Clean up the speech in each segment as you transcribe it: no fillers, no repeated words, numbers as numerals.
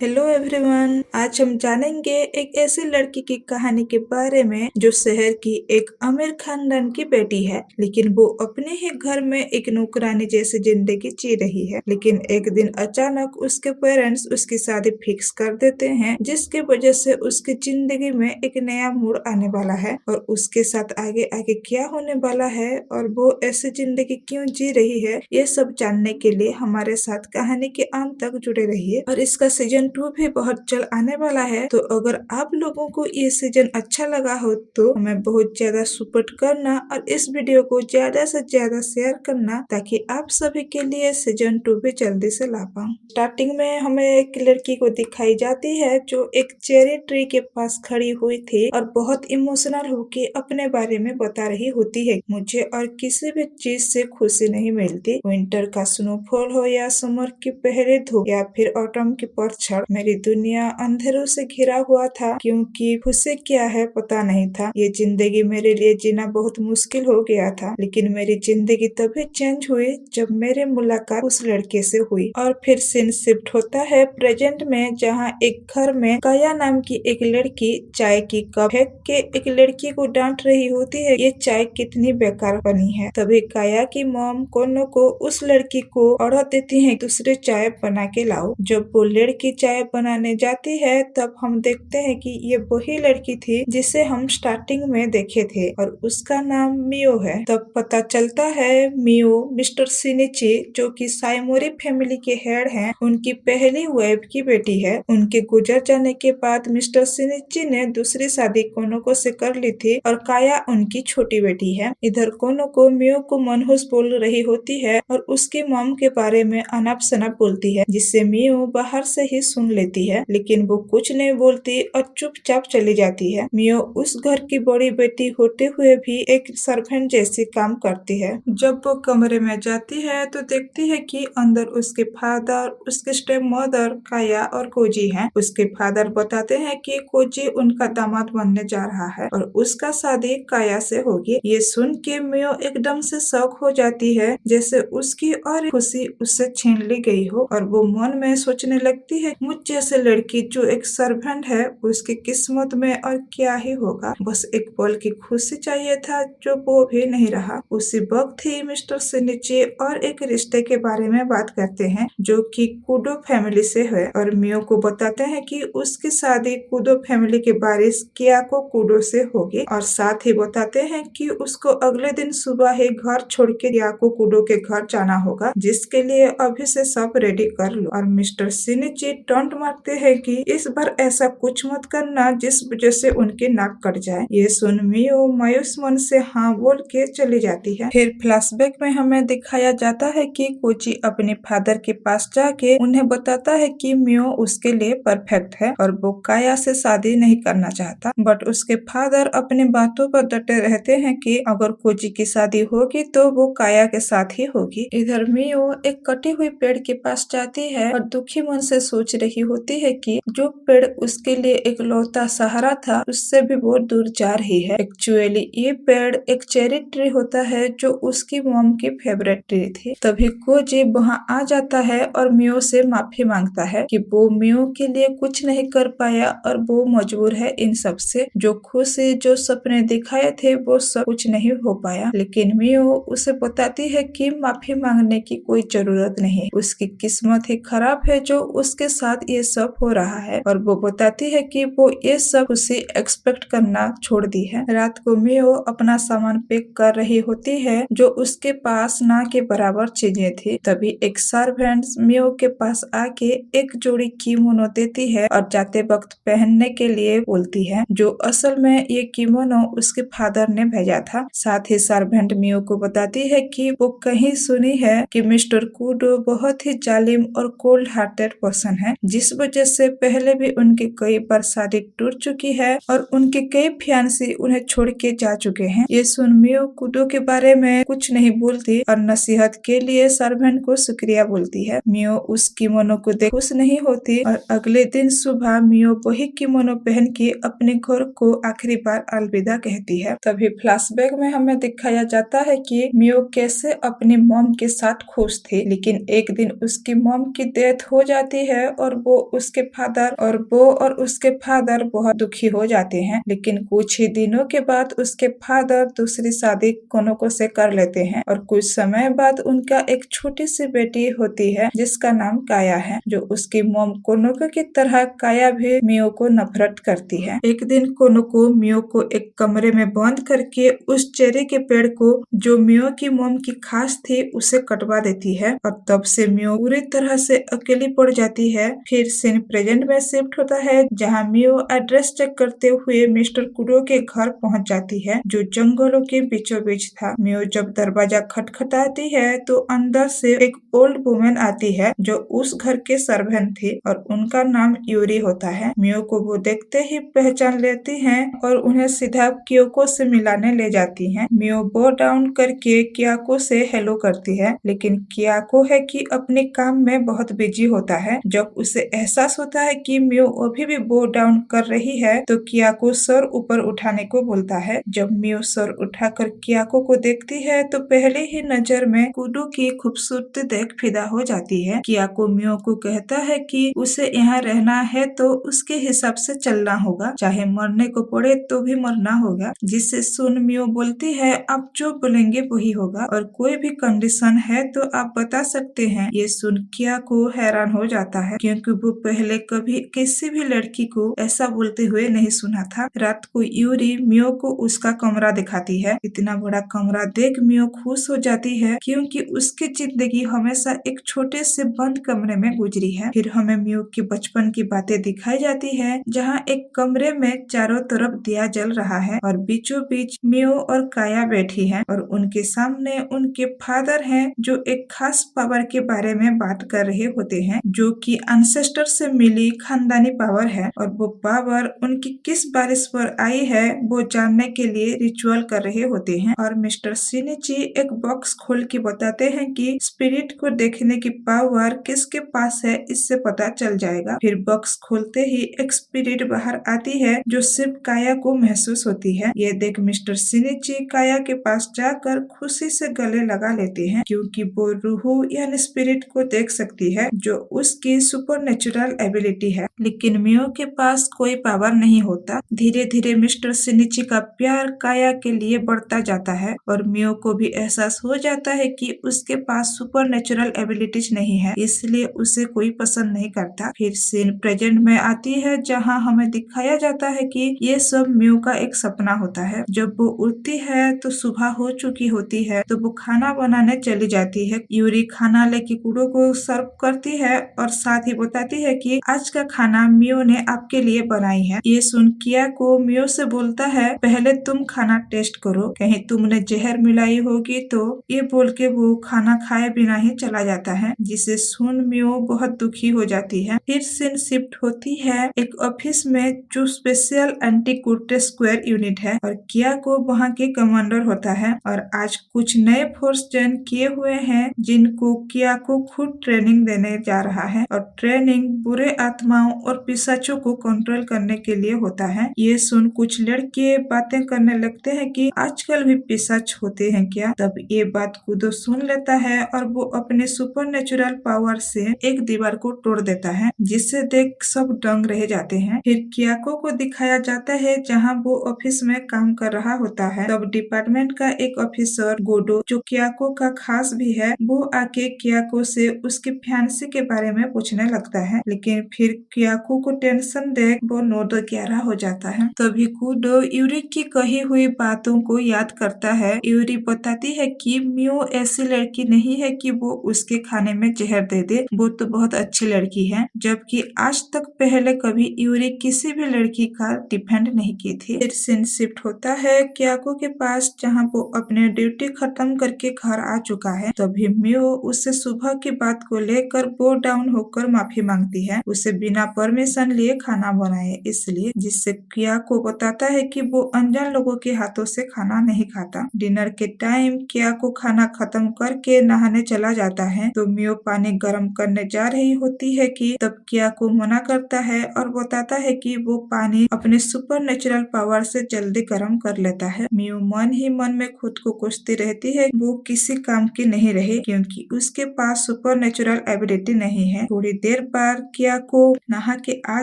Hello everyone. आज हम जानेंगे एक ऐसी लड़की की कहानी के बारे में जो शहर की एक अमीर खानदान की बेटी है, लेकिन वो अपने ही घर में एक नौकरानी जैसी जिंदगी जी रही है। लेकिन एक दिन अचानक उसके पेरेंट्स उसकी शादी फिक्स कर देते हैं, जिसकी वजह से उसकी जिंदगी में एक नया मोड़ आने वाला है। और उसके साथ आगे आगे क्या होने वाला है और वो ऐसी जिंदगी क्यों जी रही है, ये सब जानने के लिए हमारे साथ कहानी के अंत तक जुड़े रहिए। और इसका सीजन 2 भी बहुत जल्द आने वाला है, तो अगर आप लोगों को ये सीजन अच्छा लगा हो तो हमें बहुत ज्यादा सपोर्ट करना और इस वीडियो को ज्यादा से ज्यादा शेयर करना, ताकि आप सभी के लिए सीजन 2 भी जल्दी से ला पाऊँ। स्टार्टिंग में हमें एक लड़की को दिखाई जाती है जो एक चेरी ट्री के पास खड़ी हुई थी और बहुत इमोशनल होके अपने बारे में बता रही होती है। मुझे और किसी भी चीज से खुशी नहीं मिलती, विंटर का स्नोफॉल हो या समर की पहली धूप या फिर ऑटम की पतझड़, मेरी दुनिया अंधेरों से घिरा हुआ था, क्योंकि खुशी क्या है पता नहीं था। ये जिंदगी मेरे लिए जीना बहुत मुश्किल हो गया था, लेकिन मेरी जिंदगी तभी चेंज हुई जब मेरी मुलाकात उस लड़के से हुई। और फिर सीन शिफ्ट होता है प्रेजेंट में, जहाँ एक घर में काया नाम की एक लड़की चाय की कप फेंक के एक लड़की को डांट रही होती है, ये चाय कितनी बेकार बनी है। तभी काया की मॉम कोनो को उस लड़की को ऑर्डर देती है दूसरे चाय बना के लाओ। जब वो लड़की चाय बनाने जाती है तब हम देखते हैं कि ये वही लड़की थी जिसे हम स्टार्टिंग में देखे थे और उसका नाम मियो है। तब पता चलता है मियो मिस्टर सिनिची, जो कि साइमोरी फैमिली के हेड हैं, उनकी पहली वाइफ की बेटी है। उनके गुजर जाने के बाद मिस्टर सिनिची ने दूसरी शादी कोनोको से कर ली थी और काया उनकी छोटी बेटी है। इधर कोनोको मियो को मनहूस बोल रही होती है और उसकी मॉम के बारे में अनाप शनाप बोलती है, जिससे मियो बाहर से ही सुन लेती है, लेकिन वो कुछ नहीं बोलती और चुपचाप चली जाती है। मियो उस घर की बड़ी बेटी होते हुए भी एक सर्वेंट जैसी काम करती है। जब वो कमरे में जाती है तो देखती है कि अंदर उसके फादर, उसके स्टेप मदर काया और कोजी हैं। उसके फादर बताते हैं कि कोजी उनका दामाद बनने जा रहा है और उसका शादी काया से होगी। ये सुन के मियो एकदम से शॉक हो जाती है, जैसे उसकी और खुशी उससे छीन ली गई हो। और वो मन में सोचने लगती है, मुझ जैसे लड़की जो एक सर्वेंट है, उसकी किस्मत में और क्या ही होगा। बस एक पल की खुशी चाहिए था, जो वो भी नहीं रहा। उसी वक्त ही मिस्टर सिनिची और एक रिश्ते के बारे में बात करते हैं, जो कि कुडो फैमिली से है और मियो को बताते हैं कि उसकी शादी कुडो फैमिली के वारिस कियाको कुडो से होगी। और साथ ही बताते हैं कि उसको अगले दिन सुबह ही घर छोड़ के कियाको कुडो के घर जाना होगा, जिसके लिए अभी से सब रेडी कर लो। और मिस्टर सिनिची टॉन्ट मारते हैं कि इस बार ऐसा कुछ मत करना जिस वजह से उनकी नाक कट जाए। ये सुन मियो मायूस मन से हाँ बोल के चली जाती है। फिर फ्लैशबैक में हमें दिखाया जाता है कि कोची अपने फादर के पास जाके उन्हें बताता है कि मियो उसके लिए परफेक्ट है और वो काया से शादी नहीं करना चाहता। बट उसके फादर अपनी बातों पर डटे रहते हैं कि अगर कोची की शादी होगी तो वो काया के साथ ही होगी। इधर मियो एक कटी हुई पेड़ के पास जाती है और दुखी मन से सोच रही होती है कि जो पेड़ उसके लिए एक लौता सहारा था, उससे भी बहुत दूर जा रही है। एक्चुअली ये पेड़ एक चेरी ट्री होता है, जो उसकी मॉम की फेवरेट ट्री थी। तभी कोजी वहाँ आ जाता है और मियो से माफी मांगता है कि वो मियो के लिए कुछ नहीं कर पाया और वो मजबूर है इन सब से। जो खुशी, जो सपने दिखाए थे, वो सब कुछ नहीं हो पाया। लेकिन मियो उसे बताती है कि माफी मांगने की कोई जरूरत नहीं, उसकी किस्मत ही खराब है जो उसके साथ ये सब हो रहा है। और वो बताती है कि वो ये सब खुशी एक्सपेक्ट करना छोड़ दी है। रात को मियो अपना सामान पैक कर रही होती है, जो उसके पास ना के बराबर चीजें थी। तभी एक सर्वेंट मियो के पास आके एक जोड़ी किमोनो देती है और जाते वक्त पहनने के लिए बोलती है, जो असल में ये किमोनो उसके फादर ने भेजा था। साथ ही सर्वेंट मियो को बताती है कि वो कहीं सुनी है कि मिस्टर कुडो बहुत ही जालिम और कोल्ड हार्टेड पर्सन है, जिस वजह से पहले भी उनकी कई बार शादी टूट चुकी है और उनके कई फियांसी उन्हें छोड़ के जा चुके हैं। ये सुन मियो कुडो के बारे में कुछ नहीं बोलती और नसीहत के लिए सर्वेंट को शुक्रिया बोलती है। मियो उस किमोनो को देख खुश नहीं होती और अगले दिन सुबह मियो वही किमोनो पहन के अपने घर को आखिरी बार अलविदा कहती है। तभी फ्लैशबैक में हमें दिखाया जाता है कि मियो कैसे अपनी मॉम के साथ खुश थी, लेकिन एक दिन उसकी मॉम की डेथ हो जाती है और वो और उसके फादर बहुत दुखी हो जाते हैं। लेकिन कुछ ही दिनों के बाद उसके फादर दूसरी शादी कोनोको से कर लेते हैं और कुछ समय बाद उनका एक छोटी सी बेटी होती है जिसका नाम काया है। जो उसकी मॉम कोनोको की तरह काया भी मियो को नफरत करती है। एक दिन कोनोको मियो को एक कमरे में बंद करके उस चेरी के पेड़ को जो मियो की मॉम की खास थी उसे कटवा देती है और तब से मियो पूरी तरह से अकेली पड़ जाती है। फिर सीन प्रेजेंट में शिफ्ट होता है जहाँ मियो एड्रेस चेक करते हुए मिस्टर कुडो के घर पहुँच जाती है जो जंगलों के बीचों बीच था। मियो जब दरवाजा खटखटाती है तो अंदर से एक ओल्ड वुमेन आती है जो उस घर के सर्वेंट थी और उनका नाम यूरी होता है। मियो को वो देखते ही पहचान लेती हैं और उन्हें सीधा क्योको से मिलाने ले जाती हैं। मियो बो डाउन करके क्याको से हेलो करती है लेकिन क्याको है कि अपने काम में बहुत बिजी होता है। जब उसे एहसास होता है कि मियो अभी भी बो डाउन कर रही है तो क्याको सर ऊपर उठाने को बोलता है। जब मियो सर उठाकर क्याको को देखती है तो पहले ही नजर में कुडो की खूबसूरती देख फिदा हो जाती है। क्याको मियो को कहता है कि उसे यहाँ रहना है तो उसके हिसाब से चलना होगा, चाहे मरने को पड़े तो भी मरना होगा। जिससे सुन मियो बोलती है आप जो बोलेंगे वही होगा और कोई भी कंडीशन है तो आप बता सकते हैं। ये सुन क्याको हैरान हो जाता है क्योंकि वो पहले कभी किसी भी लड़की को ऐसा बोलते हुए नहीं सुना था। रात को यूरी मियो को उसका कमरा दिखाती है। इतना बड़ा कमरा देख मियो खुश हो जाती है क्योंकि उसकी जिंदगी हमेशा एक छोटे से बंद कमरे में गुजरी है। फिर हमें मियो के बचपन की बातें दिखाई जाती है जहाँ एक कमरे में चारों तरफ दिया जल रहा है और बीचों बीच मियो और काया बैठी है और उनके सामने उनके फादर हैं जो एक खास पावर के बारे में बात कर रहे होते हैं जो कि एंसेस्टर से मिली खानदानी पावर है और वो पावर उनकी किस बारिश पर आई है वो जानने के लिए रिचुअल कर रहे होते हैं। और मिस्टर शिनिची एक बॉक्स खोल के बताते हैं कि स्पिरिट को देखने की पावर किसके पास है इससे पता चल जाएगा। फिर बॉक्स खोलते ही एक स्पिरिट बाहर आती है जो सिर्फ काया को महसूस होती है। ये देख मिस्टर शिनिची काया के पास जाकर खुशी से गले लगा लेते हैं क्योंकि वो रूह यानी स्पिरिट को देख सकती है जो उसकी सुपरनेचुरल एबिलिटी है। लेकिन मियो के पास कोई पावर नहीं होता। धीरे धीरे मिस्टर शिनिची का प्यार काया के लिए बढ़ता जाता है और मियो को भी एहसास हो जाता है कि उसके पास सुपरनेचुरल एबिलिटीज नहीं है, इसलिए उसे कोई पसंद नहीं करता। फिर सीन प्रेजेंट में आती है जहाँ हमें दिखाया जाता है कि ये सब मियो का एक सपना होता है। जब वो उठती है तो सुबह हो चुकी होती है तो वो खाना बनाने चली जाती है। यूरी खाना लेके कुडो को सर्व करती है और साथ ही बताती है कि आज का खाना मियो ने आपके लिए बनाई है। ये सुन क्याको मियो से बोलता है पहले तुम खाना टेस्ट करो, कहीं तुमने जहर मिलाई होगी तो। ये बोल के वो खाना खाए बिना ही चला जाता है जिसे सुन मियो बहुत दुखी हो जाती है। फिर सीन शिफ्ट होती है एक ऑफिस में जो special anti Kurte square unit है और क्याको वहाँ के कमांडर होता है और आज कुछ नए फोर्स ज्वाइन किए हुए हैं जिनको क्याको खुद ट्रेनिंग देने जा रहा है और ट्रेनिंग बुरे आत्माओं और पिशाचों को कंट्रोल करने के लिए होता है। ये सुन कुछ लड़के बातें करने लगते हैं कि आजकल भी पिशाच होते हैं क्या। तब ये बात कुडो सुन लेता है और वो अपने सुपरनेचुरल पावर से एक दीवार को तोड़ देता है जिसे देख सब दंग रह जाते हैं। फिर क्याको को दिखाया जाता है जहाँ वो ऑफिस में काम कर रहा होता है। तब डिपार्टमेंट का एक ऑफिसर गोडो जो क्याको का खास भी है वो आके क्याको से उसके फियांसे के बारे में पूछने लगता है। लेकिन फिर क्याको को टेंशन देख वो 9-11 हो जाता है। तभी कुडो यूरी की कही हुई बातों को याद करता है। यूरी बताती है कि मियो ऐसी लड़की नहीं है कि वो उसके खाने में जहर दे दे, वो तो बहुत अच्छी लड़की है। जबकि आज तक पहले कभी यूरी किसी भी लड़की का डिफेंड नहीं की थी। फिर सीन शिफ्ट होता है क्याको के पास जहाँ वो अपने ड्यूटी खत्म करके घर आ चुका है। तभी मियो उससे सुबह की बात को लेकर बो डाउन होकर माफी मांगती है, उसे बिना परमिशन लिए खाना बनाए इसलिए, जिससे क्याको बताता है कि वो अनजान लोगों के हाथों से खाना नहीं खाता। डिनर के टाइम क्याको खाना खत्म करके नहाने चला जाता है तो मियो पानी गर्म करने जा रही होती है कि तब क्याको मना करता है और बताता है कि वो पानी अपने सुपरनेचुरल पावर से जल्दी गर्म कर लेता है। मियो मन ही मन में खुद को कोसती रहती है वो किसी काम की नहीं रही क्योंकि उसके पास सुपरनेचुरल एबिलिटी नहीं है। थोड़ी देर देर बाद किया को नहा के आ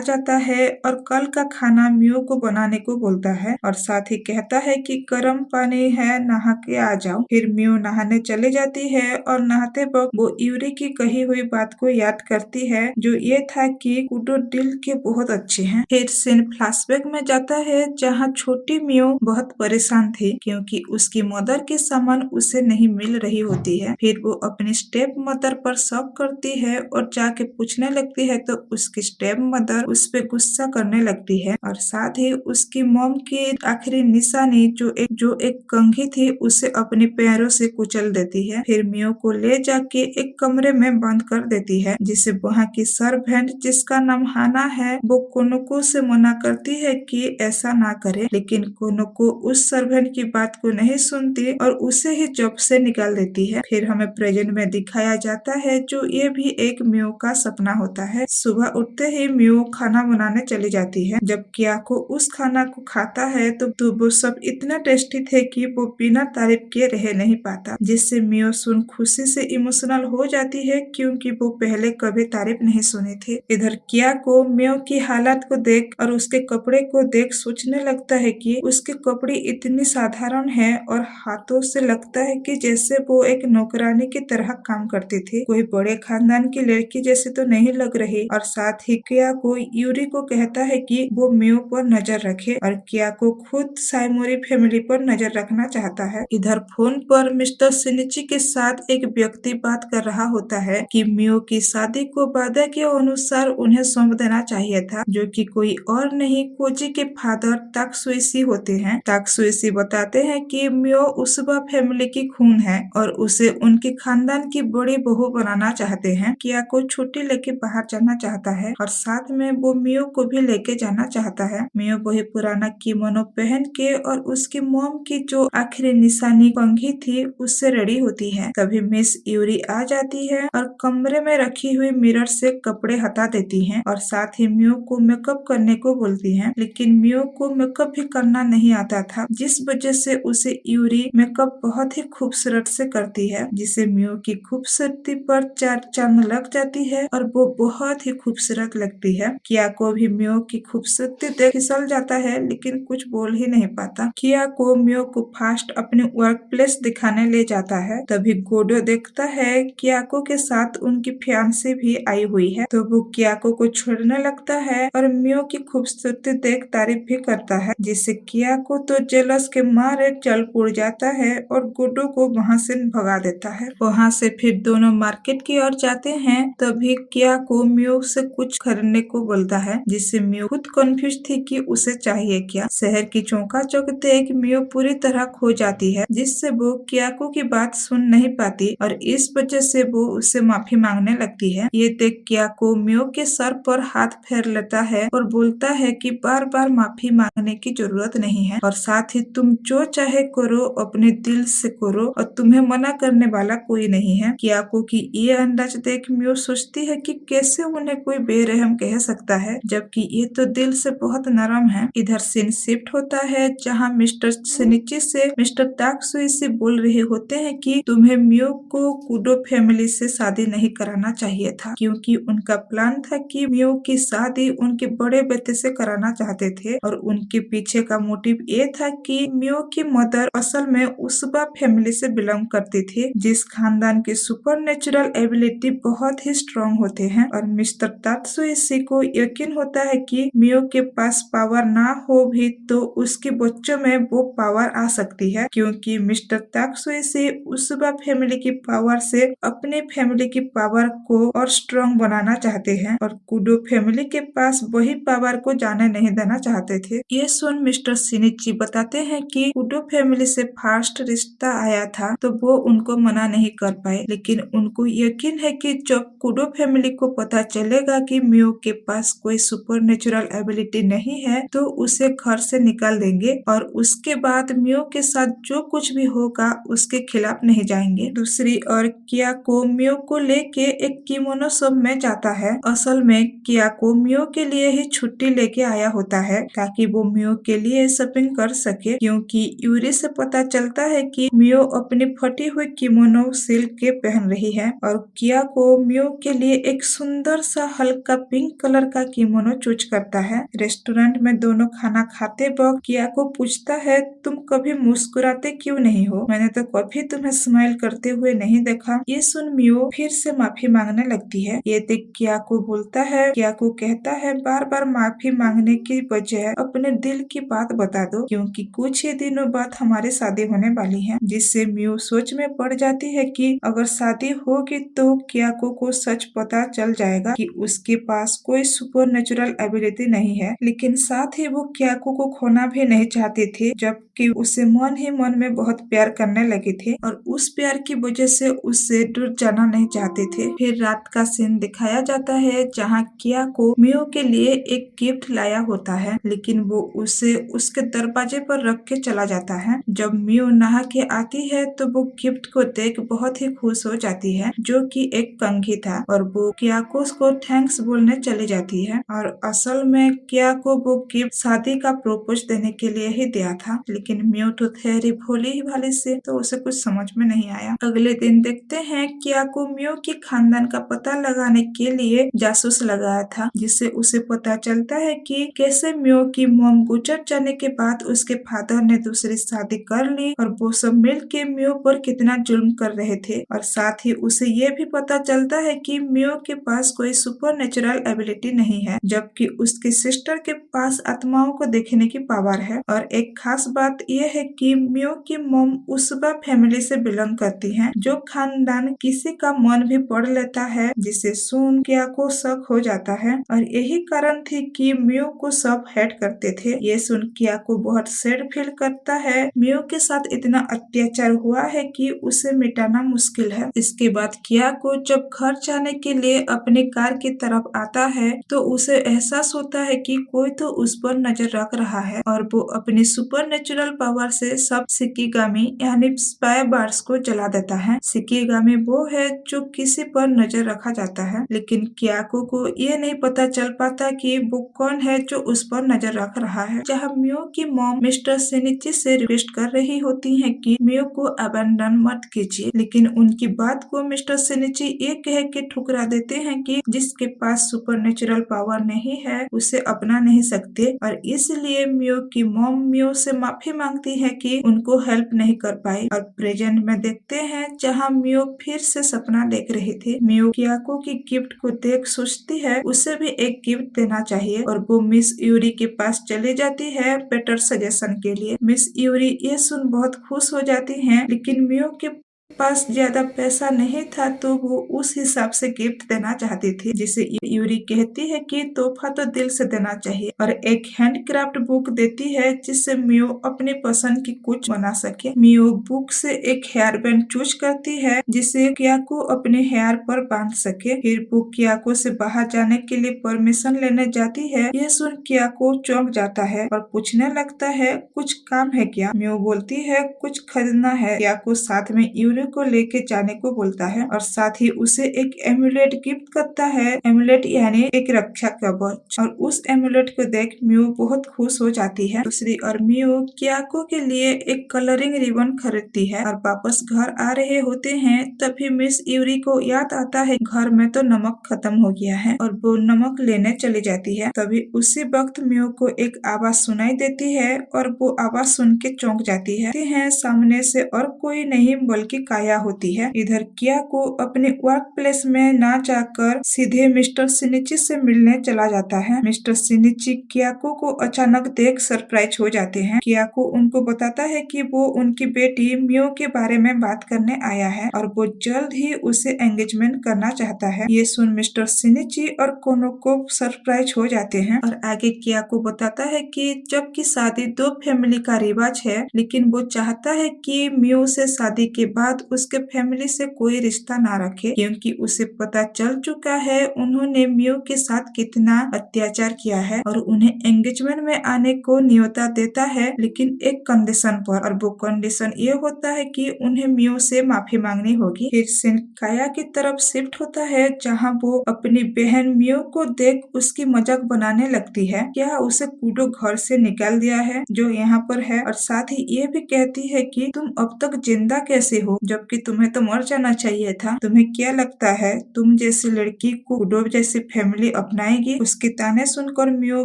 जाता है और कल का खाना मियो को बनाने को बोलता है और साथ ही कहता है कि गर्म पानी है, नहा के आ जाओ। फिर मियो नहाने चली जाती है और नहाते वक्त वो यूरी की कही हुई बात को याद करती है, जो ये था कि कुडो दिल के बहुत अच्छे हैं। फिर सीन फ्लैशबैक में जाता है जहाँ छोटी मियो बहुत परेशान थी क्योंकि उसकी मदर की सामान उसे नहीं मिल रही होती है। फिर वो अपनी स्टेप मदर पर शक करती है और जाके पूछने लगती है तो उसकी स्टेप मदर उस पे गुस्सा करने लगती है और साथ ही उसकी मॉम की आखिरी निशानी जो एक कंघी थी उसे अपने पैरों से कुचल देती है। फिर मियो को ले जाके एक कमरे में बंद कर देती है, जिसे वहाँ की सर्वेंट जिसका नाम हाना है वो कोनोको से मना करती है कि ऐसा ना करे, लेकिन कोनोको उस सर्वेंट की बात को नहीं सुनती और उसे ही जॉब से निकाल देती है। फिर हमें प्रेजेंट में दिखाया जाता है जो ये भी एक मियो का सपना होता है। सुबह उठते ही मियो खाना बनाने चली जाती है। जब कियाको उस खाना को खाता है तो वो सब इतना टेस्टी थे कि वो बिना तारीफ किए रह नहीं पाता, जिससे मियो सुन खुशी से इमोशनल हो जाती है क्योंकि वो पहले कभी तारीफ नहीं सुनी थी। इधर कियाको मियो की हालत को देख और उसके कपड़े को देख सोचने लगता है कि उसके कपड़े इतनी साधारण है और हाथों से लगता है कि जैसे वो एक नौकरानी की तरह काम करती थी, कोई बड़े खानदान की लड़की जैसे तो नहीं लग रही। और साथ ही कियाको यूरी को कहता है कि वो मियो पर नजर रखे और कियाको खुद साइमोरी फैमिली पर नजर रखना चाहता है। इधर फोन पर मिस्टर सिनिची के साथ एक व्यक्ति बात कर रहा होता है कि मियो की शादी को वादे के अनुसार उन्हें सौंप देना चाहिए था, जो कि कोई और नहीं कोजी के फादर ताकसुइशी होते हैं। ताकसुइशी बताते हैं कि मियो उसबा फैमिली की खून है और उसे उनके खानदान की बड़ी बहू बनाना चाहते हैं। कियाको छुट्टी लेके बाहर जाना चाहता है और साथ में वो मियो को भी लेके जाना चाहता है। मियो वही पुराना किमोनो पहन के और उसकी मॉम की जो आखिरी निशानी कंघी थी उससे रेडी होती है। तभी मिस यूरी आ जाती है और कमरे में रखी हुई मिरर से कपड़े हटा देती है और साथ ही मियो को मेकअप करने को बोलती है, लेकिन मियो को मेकअप भी करना नहीं आता था, जिस वजह से उसे यूरी मेकअप बहुत ही खूबसूरत से करती है, जिसे मियो की खूबसूरती पर चार चांद लग जाती है और वो बहुत ही खूबसूरत लगती है। कियाको भी मियो की खूबसूरती देख फिसल जाता है, लेकिन कुछ बोल ही नहीं पाता। कियाको मियो को फास्ट अपने वर्क प्लेस दिखाने ले जाता है। तभी गोडो देखता है कियाको के साथ उनकी फियांसी भी आई हुई है, तो वो कियाको को छोड़ने लगता है और मियो की खूबसूरती देख तारीफ भी करता है, जिससे कियाको तो जेलस के मारे चल उड़ जाता है और गोडो को वहाँ से भगा देता है। वहाँ से फिर दोनों मार्केट की ओर जाते हैं। तभी कियाको मियो से कुछ खरीदने को बोलता है, जिससे मियो खुद कंफ्यूज थी कि उसे चाहिए क्या। शहर की चौंकाचौंध देख मियो पूरी तरह खो जाती है, जिससे वो कियाको की बात सुन नहीं पाती और इस वजह से वो उससे माफी मांगने लगती है। ये देख कियाको मियो के सर पर हाथ फेर लेता है और बोलता है कि बार बार माफी मांगने की जरूरत नहीं है और साथ ही तुम जो चाहे करो अपने दिल से करो और तुम्हें मना करने वाला कोई नहीं है। कियाको की ये अंदाज देख मियो सोचती है कि कैसे उन्हें कोई बेरहम कह सकता है, जबकि ये तो दिल से बहुत नरम है। इधर सीन शिफ्ट होता है जहाँ मिस्टर सेनिची से मिस्टर ताकसुइशी बोल रहे होते हैं कि तुम्हें मियो को कुडो फैमिली से शादी नहीं कराना चाहिए था, क्योंकि उनका प्लान था कि मियो की शादी उनके बड़े बेटे से कराना चाहते थे और उनके पीछे का मोटिव ये था कि मियो की मदर असल में उसबा फैमिली से बिलोंग करती थी, जिस खानदान की सुपरनेचुरल एबिलिटी बहुत ही स्ट्रॉन्ग होते हैं। और मिस्टर तात्सुइशी को यकीन होता है कि मियो के पास पावर ना हो भी तो उसके बच्चों में वो पावर आ सकती है, क्योंकि मिस्टर तात्सुइशी उसबा फैमिली की पावर से अपनी फैमिली की पावर को और स्ट्रॉन्ग बनाना चाहते हैं और कुडो फैमिली के पास वही पावर को जाने नहीं देना चाहते थे। ये सुन मिस्टर सिनिची बताते हैं कि कुडो फैमिली से फर्स्ट रिश्ता आया था तो वो उनको मना नहीं कर पाए, लेकिन उनको यकीन है कि जब कुडो फैमिली को पता चलेगा कि मियो के पास कोई सुपरनेचुरल एबिलिटी नहीं है तो उसे घर से निकाल देंगे और उसके बाद मियो के साथ जो कुछ भी होगा उसके खिलाफ नहीं जाएंगे। दूसरी ओर कियाको मियो को लेके एक किमोनो शॉप में जाता है। असल में कियाको मियो के लिए ही छुट्टी लेके आया होता है ताकि वो मियो के लिए शॉपिंग कर सके, क्योंकि यूरी से पता चलता है कि मियो अपनी फटी हुई किमोनो सिल्क के पहन रही है और कियाको मियो के लिए एक सुंदर सा हल्का पिंक कलर का किमोनो चूज करता है। रेस्टोरेंट में दोनों खाना खाते वक्त किया को पूछता है, तुम कभी मुस्कुराते क्यों नहीं हो? मैंने तो कभी तुम्हें स्माइल करते हुए नहीं देखा। ये सुन मियो फिर से माफी मांगने लगती है। ये देख किया को बोलता है, किया को कहता है, बार बार माफी मांगने की बजाय अपने दिल की बात बता दो, क्योंकि कुछ ही दिनों बाद हमारी शादी होने वाली है। जिससे मियो सोच में पड़ जाती है कि अगर शादी होगी तो कियाको को सच पता चल जाएगा कि उसके पास कोई सुपर नेचुरल एबिलिटी नहीं है। लेकिन साथ ही वो कियाको को खोना भी नहीं चाहती थी, जबकि उसे मन ही मन में बहुत प्यार करने लगी थी और उस प्यार की वजह से उससे दूर जाना नहीं चाहते थे। फिर रात का सीन दिखाया जाता है जहाँ कियाको मियो के लिए एक गिफ्ट लाया होता है, लेकिन वो उसे उसके दरवाजे पर रख के चला जाता है। जब मियो नहा के आती है तो वो गिफ्ट को देख बहुत ही खुश हो जाती है, जो कि एक कंघी था, और वो कियाको को थैंक्स बोलने चली जाती है। और असल में कियाको वो गिफ्ट शादी का प्रपोज देने के लिए ही दिया था, लेकिन मियो तो ठहरी भोली ही भाली से, तो उसे कुछ समझ में नहीं आया। अगले दिन देखते हैं कियाको मियो के खानदान का पता लगाने के लिए जासूस लगाया था, जिससे उसे पता चलता है कि कैसे मियो की मॉम गुजर जाने के बाद उसके फादर ने दूसरी शादी कर ली और वो सब मिल के मियो पर कितना जुल्म कर रहे थे। और साथ ही उसे ये भी पता चलता है कि मियो के पास कोई सुपर नेचुरल एबिलिटी नहीं है, जबकि उसकी सिस्टर के पास आत्माओं को देखने की पावर है। और एक खास बात यह है कि मियो की मॉम उसबा फैमिली से बिलोंग करती हैं, जो खानदान किसी का मन भी पढ़ लेता है, जिसे सुन कियाको शक हो जाता है। और यही कारण थी कि मियो को सब हेट करते थे। ये सुन कियाको बहुत सैड फील करता है। मियो के साथ इतना अत्याचार हुआ है कि उसे मिटाना मुश्किल है। इसके बाद कियाको जब घर जाने के लिए अपनी कार की तरफ आता है तो उसे एहसास होता है कि कोई तो उस पर नजर रख रहा है, और वो अपनी सुपर नेचुरल पावर से सब शिकिगामी यानी स्पाई बार्स को जला देता है। शिकिगामी वो है जो किसी पर नजर रखा जाता है, लेकिन कियाको को ये नहीं पता चल पाता कि वो कौन है जो उस पर नजर रख रहा है। जहाँ मियो की मॉम मिस्टर सेनिची से रिक्वेस्ट कर रही होती है कि मियो को अबैंडन मत कीजिए, लेकिन उनकी बात को मिस्टर सेनिची ये कह के ठुकरा देते हैं कि जिसके पास सुपरनेचुरल पावर नहीं है उसे अपना नहीं सकते, और इसलिए मियो की मॉम मियो से माफी मांगती है कि उनको हेल्प नहीं कर पाई। और प्रेजेंट में देखते हैं जहाँ मियो फिर से सपना देख रही थी। मियो कियाको की गिफ्ट को देख सोचती है उसे भी एक गिफ्ट देना चाहिए, और वो मिस यूरी के पास चली जाती है बेटर सजेशन के लिए। मिस यूरी ये सुन बहुत खुश हो जाती हैं, लेकिन मियो के पास ज्यादा पैसा नहीं था तो वो उस हिसाब से गिफ्ट देना चाहती थी, जिसे यूरी कहती है कि तोहफा तो दिल से देना चाहिए, और एक हैंडक्राफ्ट बुक देती है जिससे मियो अपनी पसंद की कुछ बना सके। मियो बुक से एक हेयर बैंड चूज करती है जिसे कियाको अपने हेयर पर बांध सके। फिर वो कियाको से बाहर जाने के लिए परमिशन लेने जाती है। यह सुन कियाको चौंक जाता है और पूछने लगता है, कुछ काम है क्या? मियो बोलती है, कुछ खरीदना है। कियाको साथ में यूरी को लेके जाने को बोलता है और साथ ही उसे एक एमुलेट गिफ्ट करता है। एमुलेट यानी एक रक्षा कवच, और उस एमुलेट को देख मियो बहुत खुश हो जाती है। दूसरी और मियो कियाको के लिए एक कलरिंग रिबन खरीदती है और वापस घर आ रहे होते हैं तभी मिस यूरी को याद आता है घर में तो नमक खत्म हो गया है, और वो नमक लेने चली जाती है। तभी उसी वक्त मियो को एक आवाज सुनाई देती है और वो आवाज सुन के चौंक जाती है। सामने से और कोई नहीं बल्कि काया होती है। इधर कियाको अपने वर्क प्लेस में ना जाकर सीधे मिस्टर सिनिची से मिलने चला जाता है। मिस्टर सिनिची कियाको को अचानक देख सरप्राइज हो जाते हैं। कियाको उनको बताता है कि वो उनकी बेटी मियो के बारे में बात करने आया है और वो जल्द ही उसे एंगेजमेंट करना चाहता है। ये सुन मिस्टर सिनिची और कोनोको सरप्राइज हो जाते हैं, और आगे कियाको बताता है कि जबकि शादी दो फैमिली का रिवाज है, लेकिन वो चाहता है कि मियो से शादी के बाद उसके फैमिली से कोई रिश्ता ना रखे, क्योंकि उसे पता चल चुका है उन्होंने मियो के साथ कितना अत्याचार किया है, और उन्हें एंगेजमेंट में आने को न्योता देता है, लेकिन एक कंडीशन पर, और वो कंडीशन ये होता है कि उन्हें मियो से माफी मांगनी होगी। फिर सीन काया की तरफ शिफ्ट होता है जहाँ वो अपनी बहन मियो को देख उसकी मजाक बनाने लगती है। क्या उसे कूडो घर से निकाल दिया है जो यहाँ पर है, और साथ ही ये भी कहती है कि तुम अब तक जिंदा कैसे हो जबकि तुम्हें तो मर जाना चाहिए था। तुम्हें क्या लगता है तुम जैसी लड़की को कुडो जैसी फैमिली अपनाएगी? उसके ताने सुनकर मियो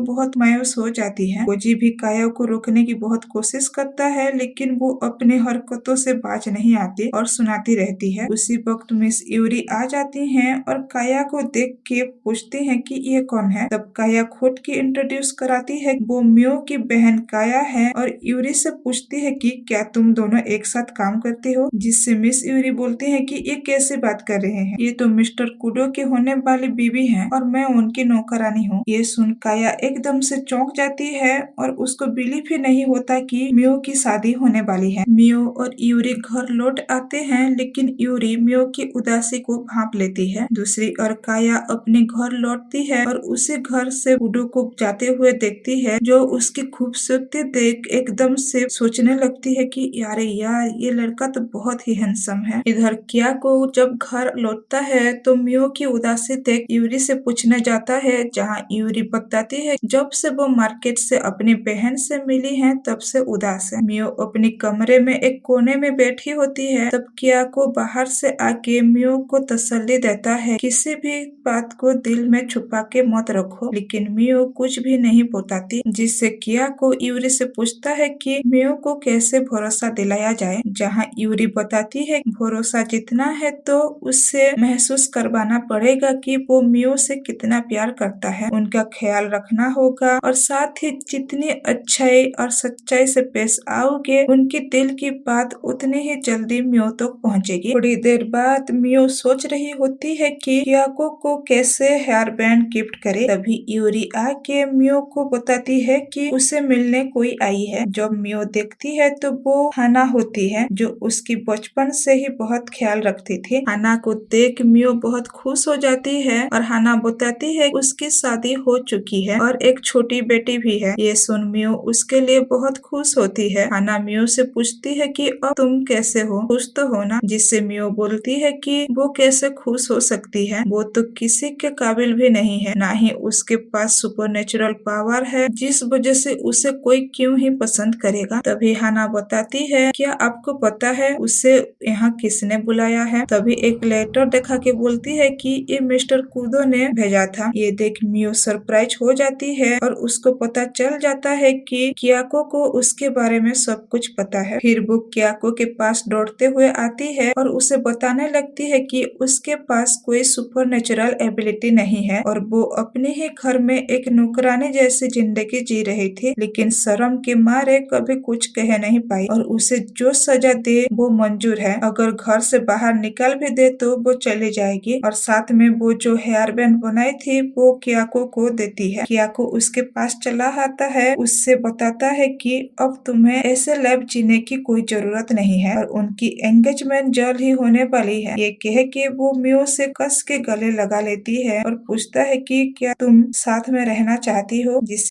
बहुत मायूस हो जाती है। कोजी भी काया को रोकने की बहुत कोशिश करता है, लेकिन वो अपने हरकतों से बाज नहीं आती और सुनाती रहती है। उसी वक्त मिस यूरी आ जाती हैं और काया को देख के पूछती हैं कि ये कौन है। तब काया खुद की इंट्रोड्यूस कराती है। वो मियो की बहन काया है और यूरी से पूछती है कि क्या तुम दोनों एक साथ काम करते हो? जिससे मिस यूरी बोलती है कि ये कैसे बात कर रहे हैं, ये तो मिस्टर कुडो की होने वाली बीवी हैं और मैं उनकी नौकरानी हूँ। ये सुन काया एकदम से चौंक जाती है और उसको बिलीव ही नहीं होता कि मियो की शादी होने वाली है। मियो और यूरी घर लौट आते हैं, लेकिन यूरी मियो की उदासी को भांप लेती है। दूसरी ओर काया अपने घर लौटती है और उसी घर से कुडो को जाते हुए देखती है, जो उसकी खूबसूरती देख एकदम से सोचने लगती है कि यार ये लड़का तो बहुत ही हैंडसम है। इधर किया को जब घर लौटता है तो मियो की उदासी देख यूरी से पूछने जाता है, जहाँ यूरी बताती है जब से वो मार्केट से अपनी बहन से मिली है तब से उदास है। मियो अपने कमरे में एक कोने में बैठी होती है। तब किया को बाहर से आके मियो को तसल्ली देता है, किसी भी बात को दिल में छुपा के मत रखो। लेकिन मियो कुछ भी नहीं बताती, जिससे किया को यूरी से पूछता है कि मियो को कैसे भरोसा दिलाया जाए। जहाँ यूरी बताती है भरोसा जितना है तो उससे महसूस करवाना पड़ेगा कि वो मियो से कितना प्यार करता है, उनका ख्याल रखना होगा और साथ ही जितनी अच्छाई और सच्चाई से पेश आओगे उनकी दिल की बात उतनी ही जल्दी मियो तक पहुंचेगी। थोड़ी देर बाद मियो सोच रही होती है कि कियाको को कैसे हेयर बैंड गिफ्ट करे। तभी यूरी आके मियो को बताती है कि उसे मिलने कोई आई है। जब मियो देखती है तो वो हाना होती है, जो उसकी बचपन से ही बहुत ख्याल रखती थी। हाना को देख मियो बहुत खुश हो जाती है और हाना बताती है उसकी शादी हो चुकी है और एक छोटी बेटी भी है। ये सुन मियो उसके लिए बहुत खुश होती है। हाना मियो से पूछती है कि अब तुम कैसे हो, खुश तो हो ना? जिससे मियो बोलती है कि वो कैसे खुश हो सकती है, वो तो किसी के काबिल भी नहीं है, ना ही उसके पास सुपरनेचुरल पावर है जिस वजह से उसे कोई क्यों ही पसंद करेगा। तभी हाना बताती है, क्या आपको पता है उसे यहाँ किसने बुलाया है? तभी एक लेटर दिखा के बोलती है कि ये मिस्टर कुडो ने भेजा था। ये देख मियो सरप्राइज हो जाती है और उसको पता चल जाता है कि कियाको को उसके बारे में सब कुछ पता है। फिर वो कियाको के पास दौड़ते हुए आती है और उसे बताने लगती है कि उसके पास कोई सुपरनेचुरल एबिलिटी नहीं है और वो अपने ही घर में एक नौकरानी जैसी जिंदगी जी रही थी, लेकिन शर्म के मारे कभी कुछ कह नहीं पाई और उसे जो सजा दे वो मंजूर है। अगर घर से बाहर निकाल भी दे तो वो चली जाएगी और साथ में वो जो हेयर बैंड बनाई थी वो कियाको को देती है। कियाको उसके पास चला आता है, उससे बताता है कि अब तुम्हें ऐसे लाइफ जीने की कोई जरूरत नहीं है और उनकी एंगेजमेंट जल्द ही होने वाली है। ये कह के वो मियो से कस के गले लगा लेती है और पूछता है कि क्या तुम साथ में रहना चाहती हो? जिस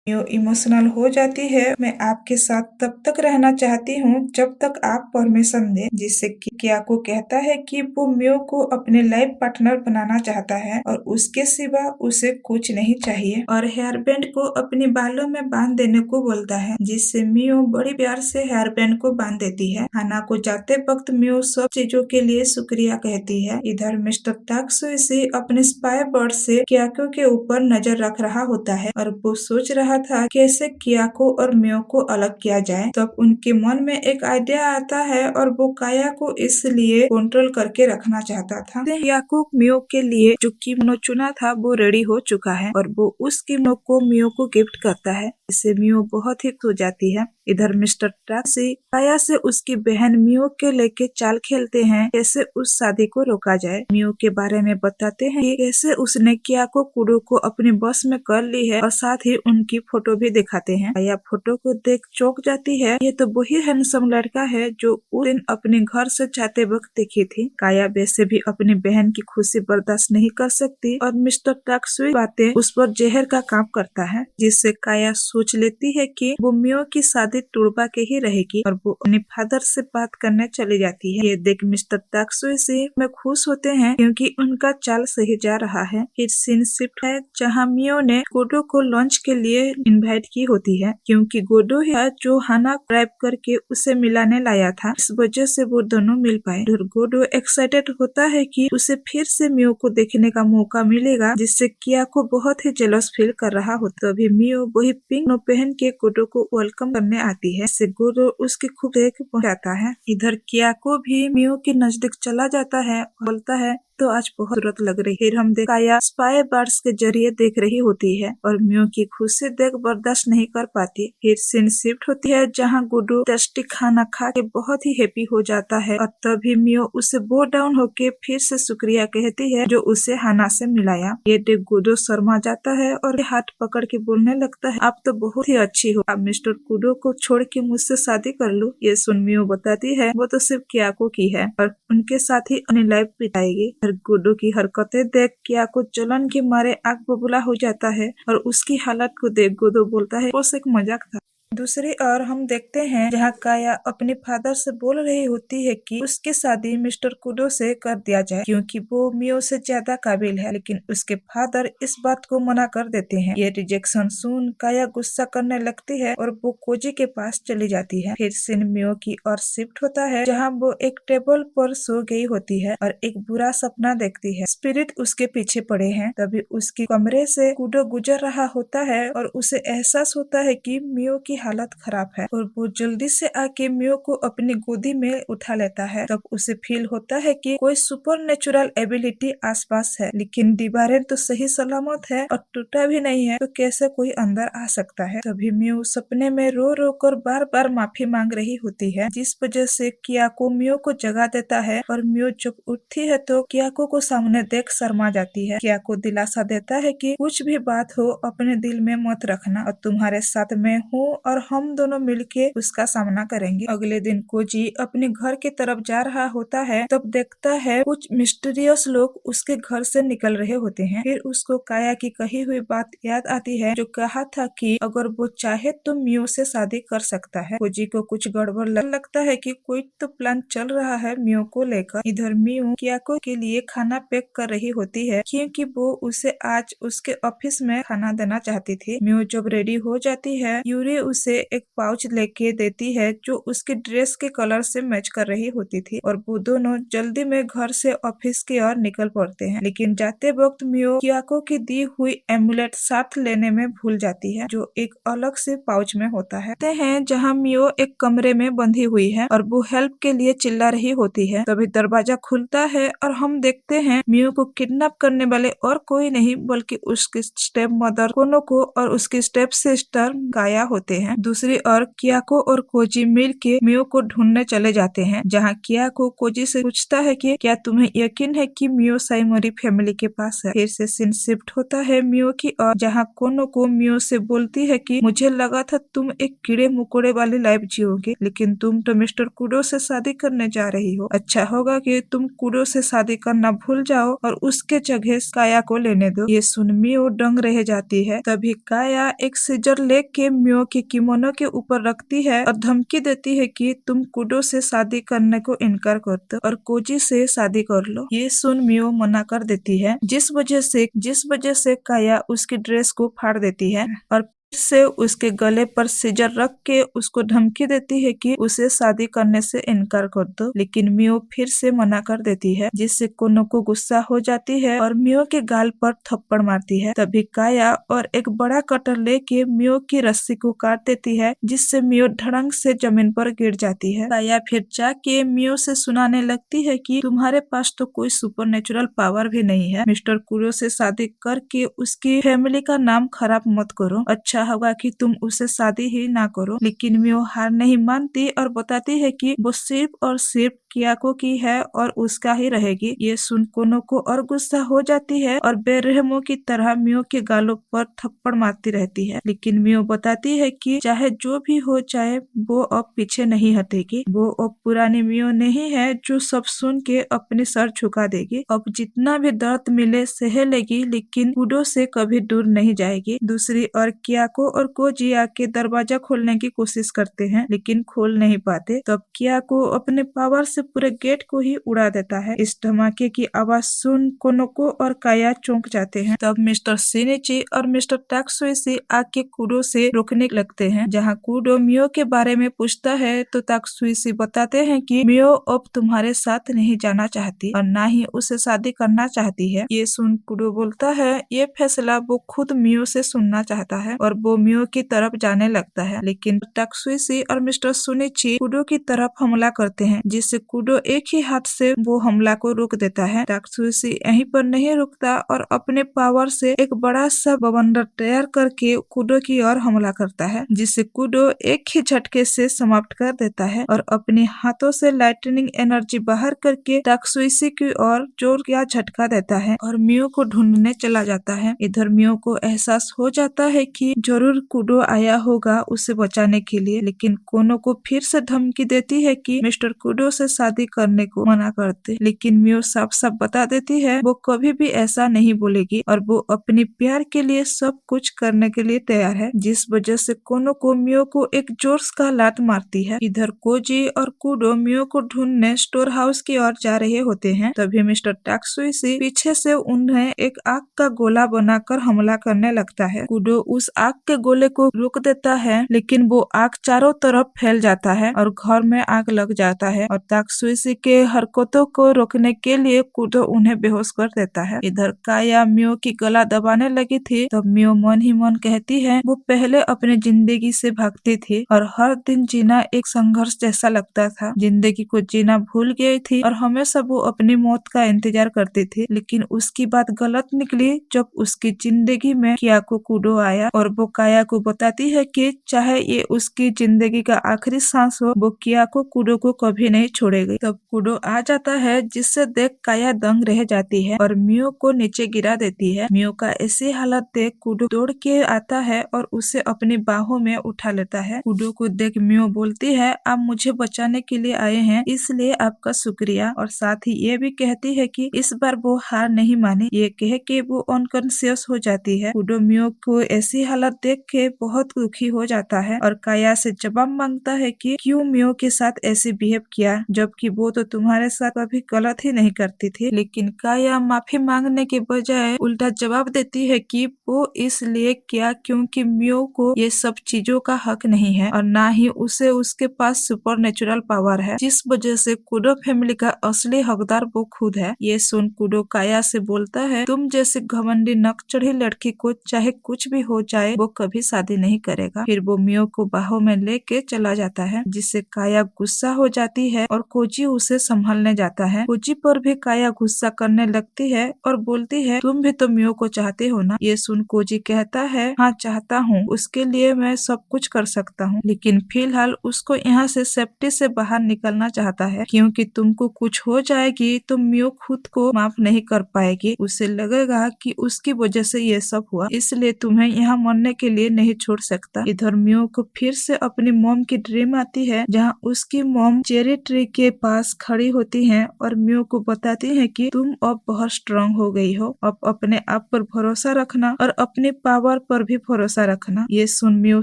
मियो इमोशनल हो जाती है। मैं आपके साथ तब तक रहना चाहती हूँ जब तक आप परमिशन दे। जिससे कि कियाको कहता है कि वो मियो को अपने लाइफ पार्टनर बनाना चाहता है और उसके सिवा उसे कुछ नहीं चाहिए और हेयर बैंड को अपने बालों में बांध देने को बोलता है, जिससे मियो बड़ी प्यार से हेयर बैंड को बांध देती है। हाना को जाते वक्त मियो सब चीजों के लिए शुक्रिया कहती है। इधर मिस्टर तात्सुई अपने स्पाई बर्ड से कियाको के ऊपर नजर रख रहा होता है और वो सोच रहा था कैसे कियाको और मियो को अलग किया जाए। तब उनके मन में एक आइडिया आता है और वो काया को इसलिए कंट्रोल करके रखना चाहता था। कियाको मियो के लिए जो किमोनो चुना था वो रेडी हो चुका है और वो उस किमोनो को मियो को गिफ्ट करता है। इससे मियो बहुत ही खुश हो जाती है। इधर मिस्टर तात्सुई काया से उसकी बहन मियो के लेके चाल खेलते हैं, कैसे उस शादी को रोका जाए। मियो के बारे में बताते हैं कि कैसे उसने कियाको कुडो को अपने बस में कर ली है और साथ ही उनकी फोटो भी दिखाते हैं। काया फोटो को देख चौंक जाती है, ये तो वही हैंडसम लड़का है जो उस दिन अपने घर से जाते वक्त देखी थी। काया वैसे भी अपनी बहन की खुशी बर्दाश्त नहीं कर सकती और मिस्टर तात्सुई बातें उस पर जहर का काम करता है, जिससे काया सोच लेती है कि वो मियो की शादी तुड़वा के ही रहेगी और वो अपने फादर से बात करने चली जाती है। ये देख मिस्टर तात्सुई में खुश होते हैं क्योंकि उनका चाल सही जा रहा है। फिर सीन शिफ्ट है जहाँ मियो ने कुडो को लंच के लिए इनवाइट की होती है, क्योंकि गोडो है जो हाना क्रैप करके उसे मिलाने लाया था। इस वजह से वो दोनों मिल पाए और गोडो एक्साइटेड होता है कि उसे फिर से मियो को देखने का मौका मिलेगा, जिससे कियाको बहुत ही जेलस फील कर रहा होता है। तभी मियो वही पिंक नो पहन के गोडो को वेलकम करने आती है, इससे गोडो उसके खूब देख पहुंचाता है। इधर कियाको भी मियो के नजदीक चला जाता है, बोलता है तो आज बहुत खूबसूरत लग रही है। फिर हम काया स्पाई बर्ड्स के जरिए देख रही होती है और मियो की खुशी देख बर्दाश्त नहीं कर पाती। फिर सीन शिफ्ट होती है जहाँ गुडू टेस्टी खाना खा के बहुत ही हैप्पी हो जाता है और तभी मियो उसे बो डाउन होके फिर से शुक्रिया कहती है जो उसे हाना से मिलाया। ये देख गुडू शर्मा जाता है और हाथ पकड़ के बोलने लगता है, आप तो बहुत ही अच्छी हो, अब मिस्टर गुडू को छोड़ के मुझसे शादी कर लो। ये सुन मियो बताती है वो तो सिर्फ कियाको की है और उनके साथ ही अपनी लाइफ बिताएगी। गुड्डू की हरकतें देख कियाको जलन के मारे आग बबूला हो जाता है और उसकी हालत को देख गुड्डू बोलता है बस एक मजाक था। दूसरी ओर हम देखते हैं जहाँ काया अपने फादर से बोल रही होती है कि उसकी शादी मिस्टर कुडो से कर दिया जाए क्योंकि वो मियो से ज्यादा काबिल है, लेकिन उसके फादर इस बात को मना कर देते हैं। ये रिजेक्शन सुन काया गुस्सा करने लगती है और वो कोजी के पास चली जाती है। फिर सीन मियो की ओर शिफ्ट होता है जहाँ वो एक टेबल पर सो गई होती है और एक बुरा सपना देखती है, स्पिरिट उसके पीछे पड़े हैं। तभी उसके कमरे से कुडो गुजर रहा होता है और उसे एहसास होता है कि मियो की हालत खराब है और वो जल्दी से आके मियो को अपनी गोदी में उठा लेता है। तब उसे फील होता है कि कोई सुपर नेचुरल एबिलिटी आसपास है, लेकिन दीवारें तो सही सलामत है और टूटा भी नहीं है, तो कैसे कोई अंदर आ सकता है। तभी मियो सपने में रो रो कर बार बार माफी मांग रही होती है, जिस वजह से कियाको मियो को जगा देता है और मियो जब उठती है तो कियाको को सामने देख शर्मा जाती है। कियाको दिलासा देता है कि कुछ भी बात हो अपने दिल में मत रखना और तुम्हारे साथ मैं हूँ और हम दोनों मिलके उसका सामना करेंगे। अगले दिन कोजी अपने घर की तरफ जा रहा होता है, तब देखता है कुछ मिस्टीरियस लोग उसके घर से निकल रहे होते हैं। फिर उसको काया की कही हुई बात याद आती है जो कहा था कि अगर वो चाहे तो मियो से शादी कर सकता है। कोजी को कुछ गड़बड़ लगता है कि कोई तो प्लान चल रहा है मियो को लेकर। इधर मियो कियाको के लिए खाना पैक कर रही होती है क्योंकि वो उसे आज उसके ऑफिस में खाना देना चाहती थी। मियो जब रेडी हो जाती है यूरी उसे एक पाउच लेके देती है जो उसके ड्रेस के कलर से मैच कर रही होती थी और वो दोनों जल्दी में घर से ऑफिस की ओर निकल पड़ते हैं, लेकिन जाते वक्त मियो कियाको की दी हुई एमुलेट साथ लेने में भूल जाती है जो एक अलग से पाउच में होता है। जहाँ मियो एक कमरे में बंधी हुई है और वो हेल्प के लिए चिल्ला रही होती है। तभी दरवाजा खुलता है और हम देखते हैं मियो को किडनैप करने वाले और कोई नहीं बल्कि उसकी स्टेप मदर कोनोको और उसकी स्टेप सिस्टर काया होते हैं। दूसरी ओर कियाको और कोजी मिल के मियो को ढूंढने चले जाते हैं, जहाँ कियाको कोजी से पूछता है कि क्या तुम्हें यकीन है कि मियो साइमोरी फैमिली के पास है। फिर से सीन शिफ्ट होता है मियो की ओर जहाँ कोनोको मियो से बोलती है कि मुझे लगा था तुम एक कीड़े मकोड़े वाली लाइफ जियोगे, लेकिन तुम तो मिस्टर कुडो से शादी करने जा रही हो। अच्छा होगा कि तुम कुडो से शादी करना भूल जाओ और उसके जगह काया को लेने दो। ये सुन मियो दंग रह जाती है। तभी काया एक सीजर लेके मियो के किमोनो के ऊपर रखती है और धमकी देती है कि तुम कुडो से शादी करने को इनकार कर दो और कोजी से शादी कर लो। ये सुन मियो मना कर देती है, जिस वजह से काया उसकी ड्रेस को फाड़ देती है और से उसके गले पर सीजर रख के उसको धमकी देती है कि उसे शादी करने से इनकार कर दो, लेकिन मियो फिर से मना कर देती है, जिससे कोनोको गुस्सा हो जाती है और मियो के गाल पर थप्पड़ मारती है। तभी काया और एक बड़ा कटर लेके मियो की रस्सी को काट देती है, जिससे मियो धड़ंग से जमीन पर गिर जाती है। काया फिर जाके मियो से सुनाने लगती है कि तुम्हारे पास तो कोई सुपरनेचुरल पावर भी नहीं है, मिस्टर कुरो से शादी करके उसकी फैमिली का नाम खराब मत करो, अच्छा होगा कि तुम उससे शादी ही ना करो। लेकिन मियो हार नहीं मानती और बताती है कि वो सिर्फ और सिर्फ कियाको की है और उसका ही रहेगी। ये सुन कोनोको और गुस्सा हो जाती है और बेरहमों की तरह मियो के गालों पर थप्पड़ मारती रहती है, लेकिन मियो बताती है कि चाहे जो भी हो जाए वो अब पीछे नहीं हटेगी। वो अब पुरानी मियो नहीं है जो सब सुन के अपनी सर झुका देगी। अब जितना भी दर्द मिले सह लेगी, लेकिन कुडो से कभी दूर नहीं जाएगी। दूसरी ओर कियाको और कोजी आके दरवाजा खोलने की कोशिश करते हैं, लेकिन खोल नहीं पाते। तब कियाको अपने पावर से से पूरे गेट को ही उड़ा देता है। इस धमाके की आवाज सुन कोनोको और काया चौंक जाते हैं। तब मिस्टर शिनिची और मिस्टर तात्सुइशी आके कूडो से रोकने लगते हैं। जहाँ कूडो मियो के बारे में पूछता है तो तात्सुइशी बताते हैं कि मियो अब तुम्हारे साथ नहीं जाना चाहती और ना ही उसे शादी करना चाहती है। ये सुन कूडो बोलता है ये फैसला वो खुद मियो से सुनना चाहता है और वो मियो की तरफ जाने लगता है, लेकिन तात्सुइशी और मिस्टर सुनिची कूडो की तरफ हमला करते हैं, जिससे कूडो एक ही हाथ से वो हमला को रोक देता है। तात्सुइशी यहीं पर नहीं रुकता और अपने पावर से एक बड़ा सा बवंडर तैयार करके कूडो की ओर हमला करता है, जिसे कूडो एक ही झटके से समाप्त कर देता है और अपने हाथों से लाइटनिंग एनर्जी बाहर करके तात्सुइशी की ओर जोर का झटका देता है और मियो को ढूंढने चला जाता है। इधर मियो को एहसास हो जाता है कि जरूर कूडो आया होगा उसे बचाने के लिए, लेकिन कोनो को फिर से धमकी देती है कि मिस्टर कूडो से शादी करने को मना करते, लेकिन मियो साफ साफ बता देती है वो कभी भी ऐसा नहीं बोलेगी और वो अपनी प्यार के लिए सब कुछ करने के लिए तैयार है, जिस वजह से कोनो को मियो को एक जोर का लात मारती है। इधर कोजी और कूडो मियो को ढूंढने स्टोर हाउस की ओर जा रहे होते हैं। तभी मिस्टर तात्सुइशी पीछे से उन्हें एक आग का गोला बनाकर हमला करने लगता है। कूडो उस आग के गोले को रोक देता है, लेकिन वो आग चारों तरफ फैल जाता है और घर में आग लग जाता है और तात्सुइशी के हरकतों को रोकने के लिए कूडो उन्हें बेहोश कर देता है। इधर काया मियो की गला दबाने लगी थी, तब मियो मन ही मन कहती है वो पहले अपने जिंदगी से भागती थी और हर दिन जीना एक संघर्ष जैसा लगता था। जिंदगी को जीना भूल गई थी और हमेशा वो अपनी मौत का इंतजार करती थी, लेकिन उसकी बात गलत निकली जब उसकी जिंदगी में कियाको कूडो आया और वो काया को बताती है कि चाहे ये उसकी जिंदगी का आखिरी सांस हो, वो कियाको कूडो को कभी नहीं छोड़ेगी। तब कूडो आ जाता है, जिससे देख काया दंग रह जाती है और मियो को नीचे गिरा देती है। मियो का ऐसी हालत देख कूडो दौड़ के आता है और उसे अपनी बाहों में उठा लेता है। कूडो को देख मियो बोलती है आप मुझे बचाने के लिए आए हैं, इसलिए आपका शुक्रिया, और साथ ही ये भी कहती है कि इस बार वो हार नहीं मानी। ये कह के वो अनकॉन्शियस हो जाती है। कूडो मियो को ऐसी हालत देख के बहुत दुखी हो जाता है और काया से जवाब मांगता है कि क्यों मियो के साथ ऐसे बिहेव किया, जबकि वो तो तुम्हारे साथ कभी गलत ही नहीं करती थी। लेकिन काया माफी मांगने के बजाय उल्टा जवाब देती है कि वो इसलिए किया क्योंकि मियो को ये सब चीजों का हक नहीं है और ना ही उसे उसके पास सुपर नेचुरल पावर है, जिस वजह से कूडो फैमिली का असली हकदार वो खुद है। ये सुन कूडो काया से बोलता है तुम जैसे घमंडी नक चढ़ी लड़की को चाहे कुछ भी हो जाए वो कभी शादी नहीं करेगा। फिर वो मियो को बाहों में लेके चला जाता है, जिससे काया गुस्सा हो जाती है और कोजी उसे संभालने जाता है। कोजी पर भी काया गुस्सा करने लगती है और बोलती है तुम भी तो मियो को चाहते हो ना। ये सुन कोजी कहता है हाँ चाहता हूँ, उसके लिए मैं सब कुछ कर सकता हूँ, लेकिन फिलहाल उसको यहाँ से सेफ्टी से बाहर निकलना चाहता है, क्योंकि तुमको कुछ हो जाएगी तो मियो खुद को माफ नहीं कर पाएगी। उसे लगेगा कि उसकी वजह से ये सब हुआ, इसलिए तुम्हें यहाँ मरने के लिए नहीं छोड़ सकता। इधर मियो को फिर से अपनी मॉम की ड्रीम आती है, जहाँ उसकी मॉम चेरी ट्री के पास खड़ी होती हैं और मियो को बताती हैं कि तुम अब बहुत स्ट्रांग हो गई हो, अब अपने आप पर भरोसा रखना और अपने पावर पर भी भरोसा रखना। ये सुन मियो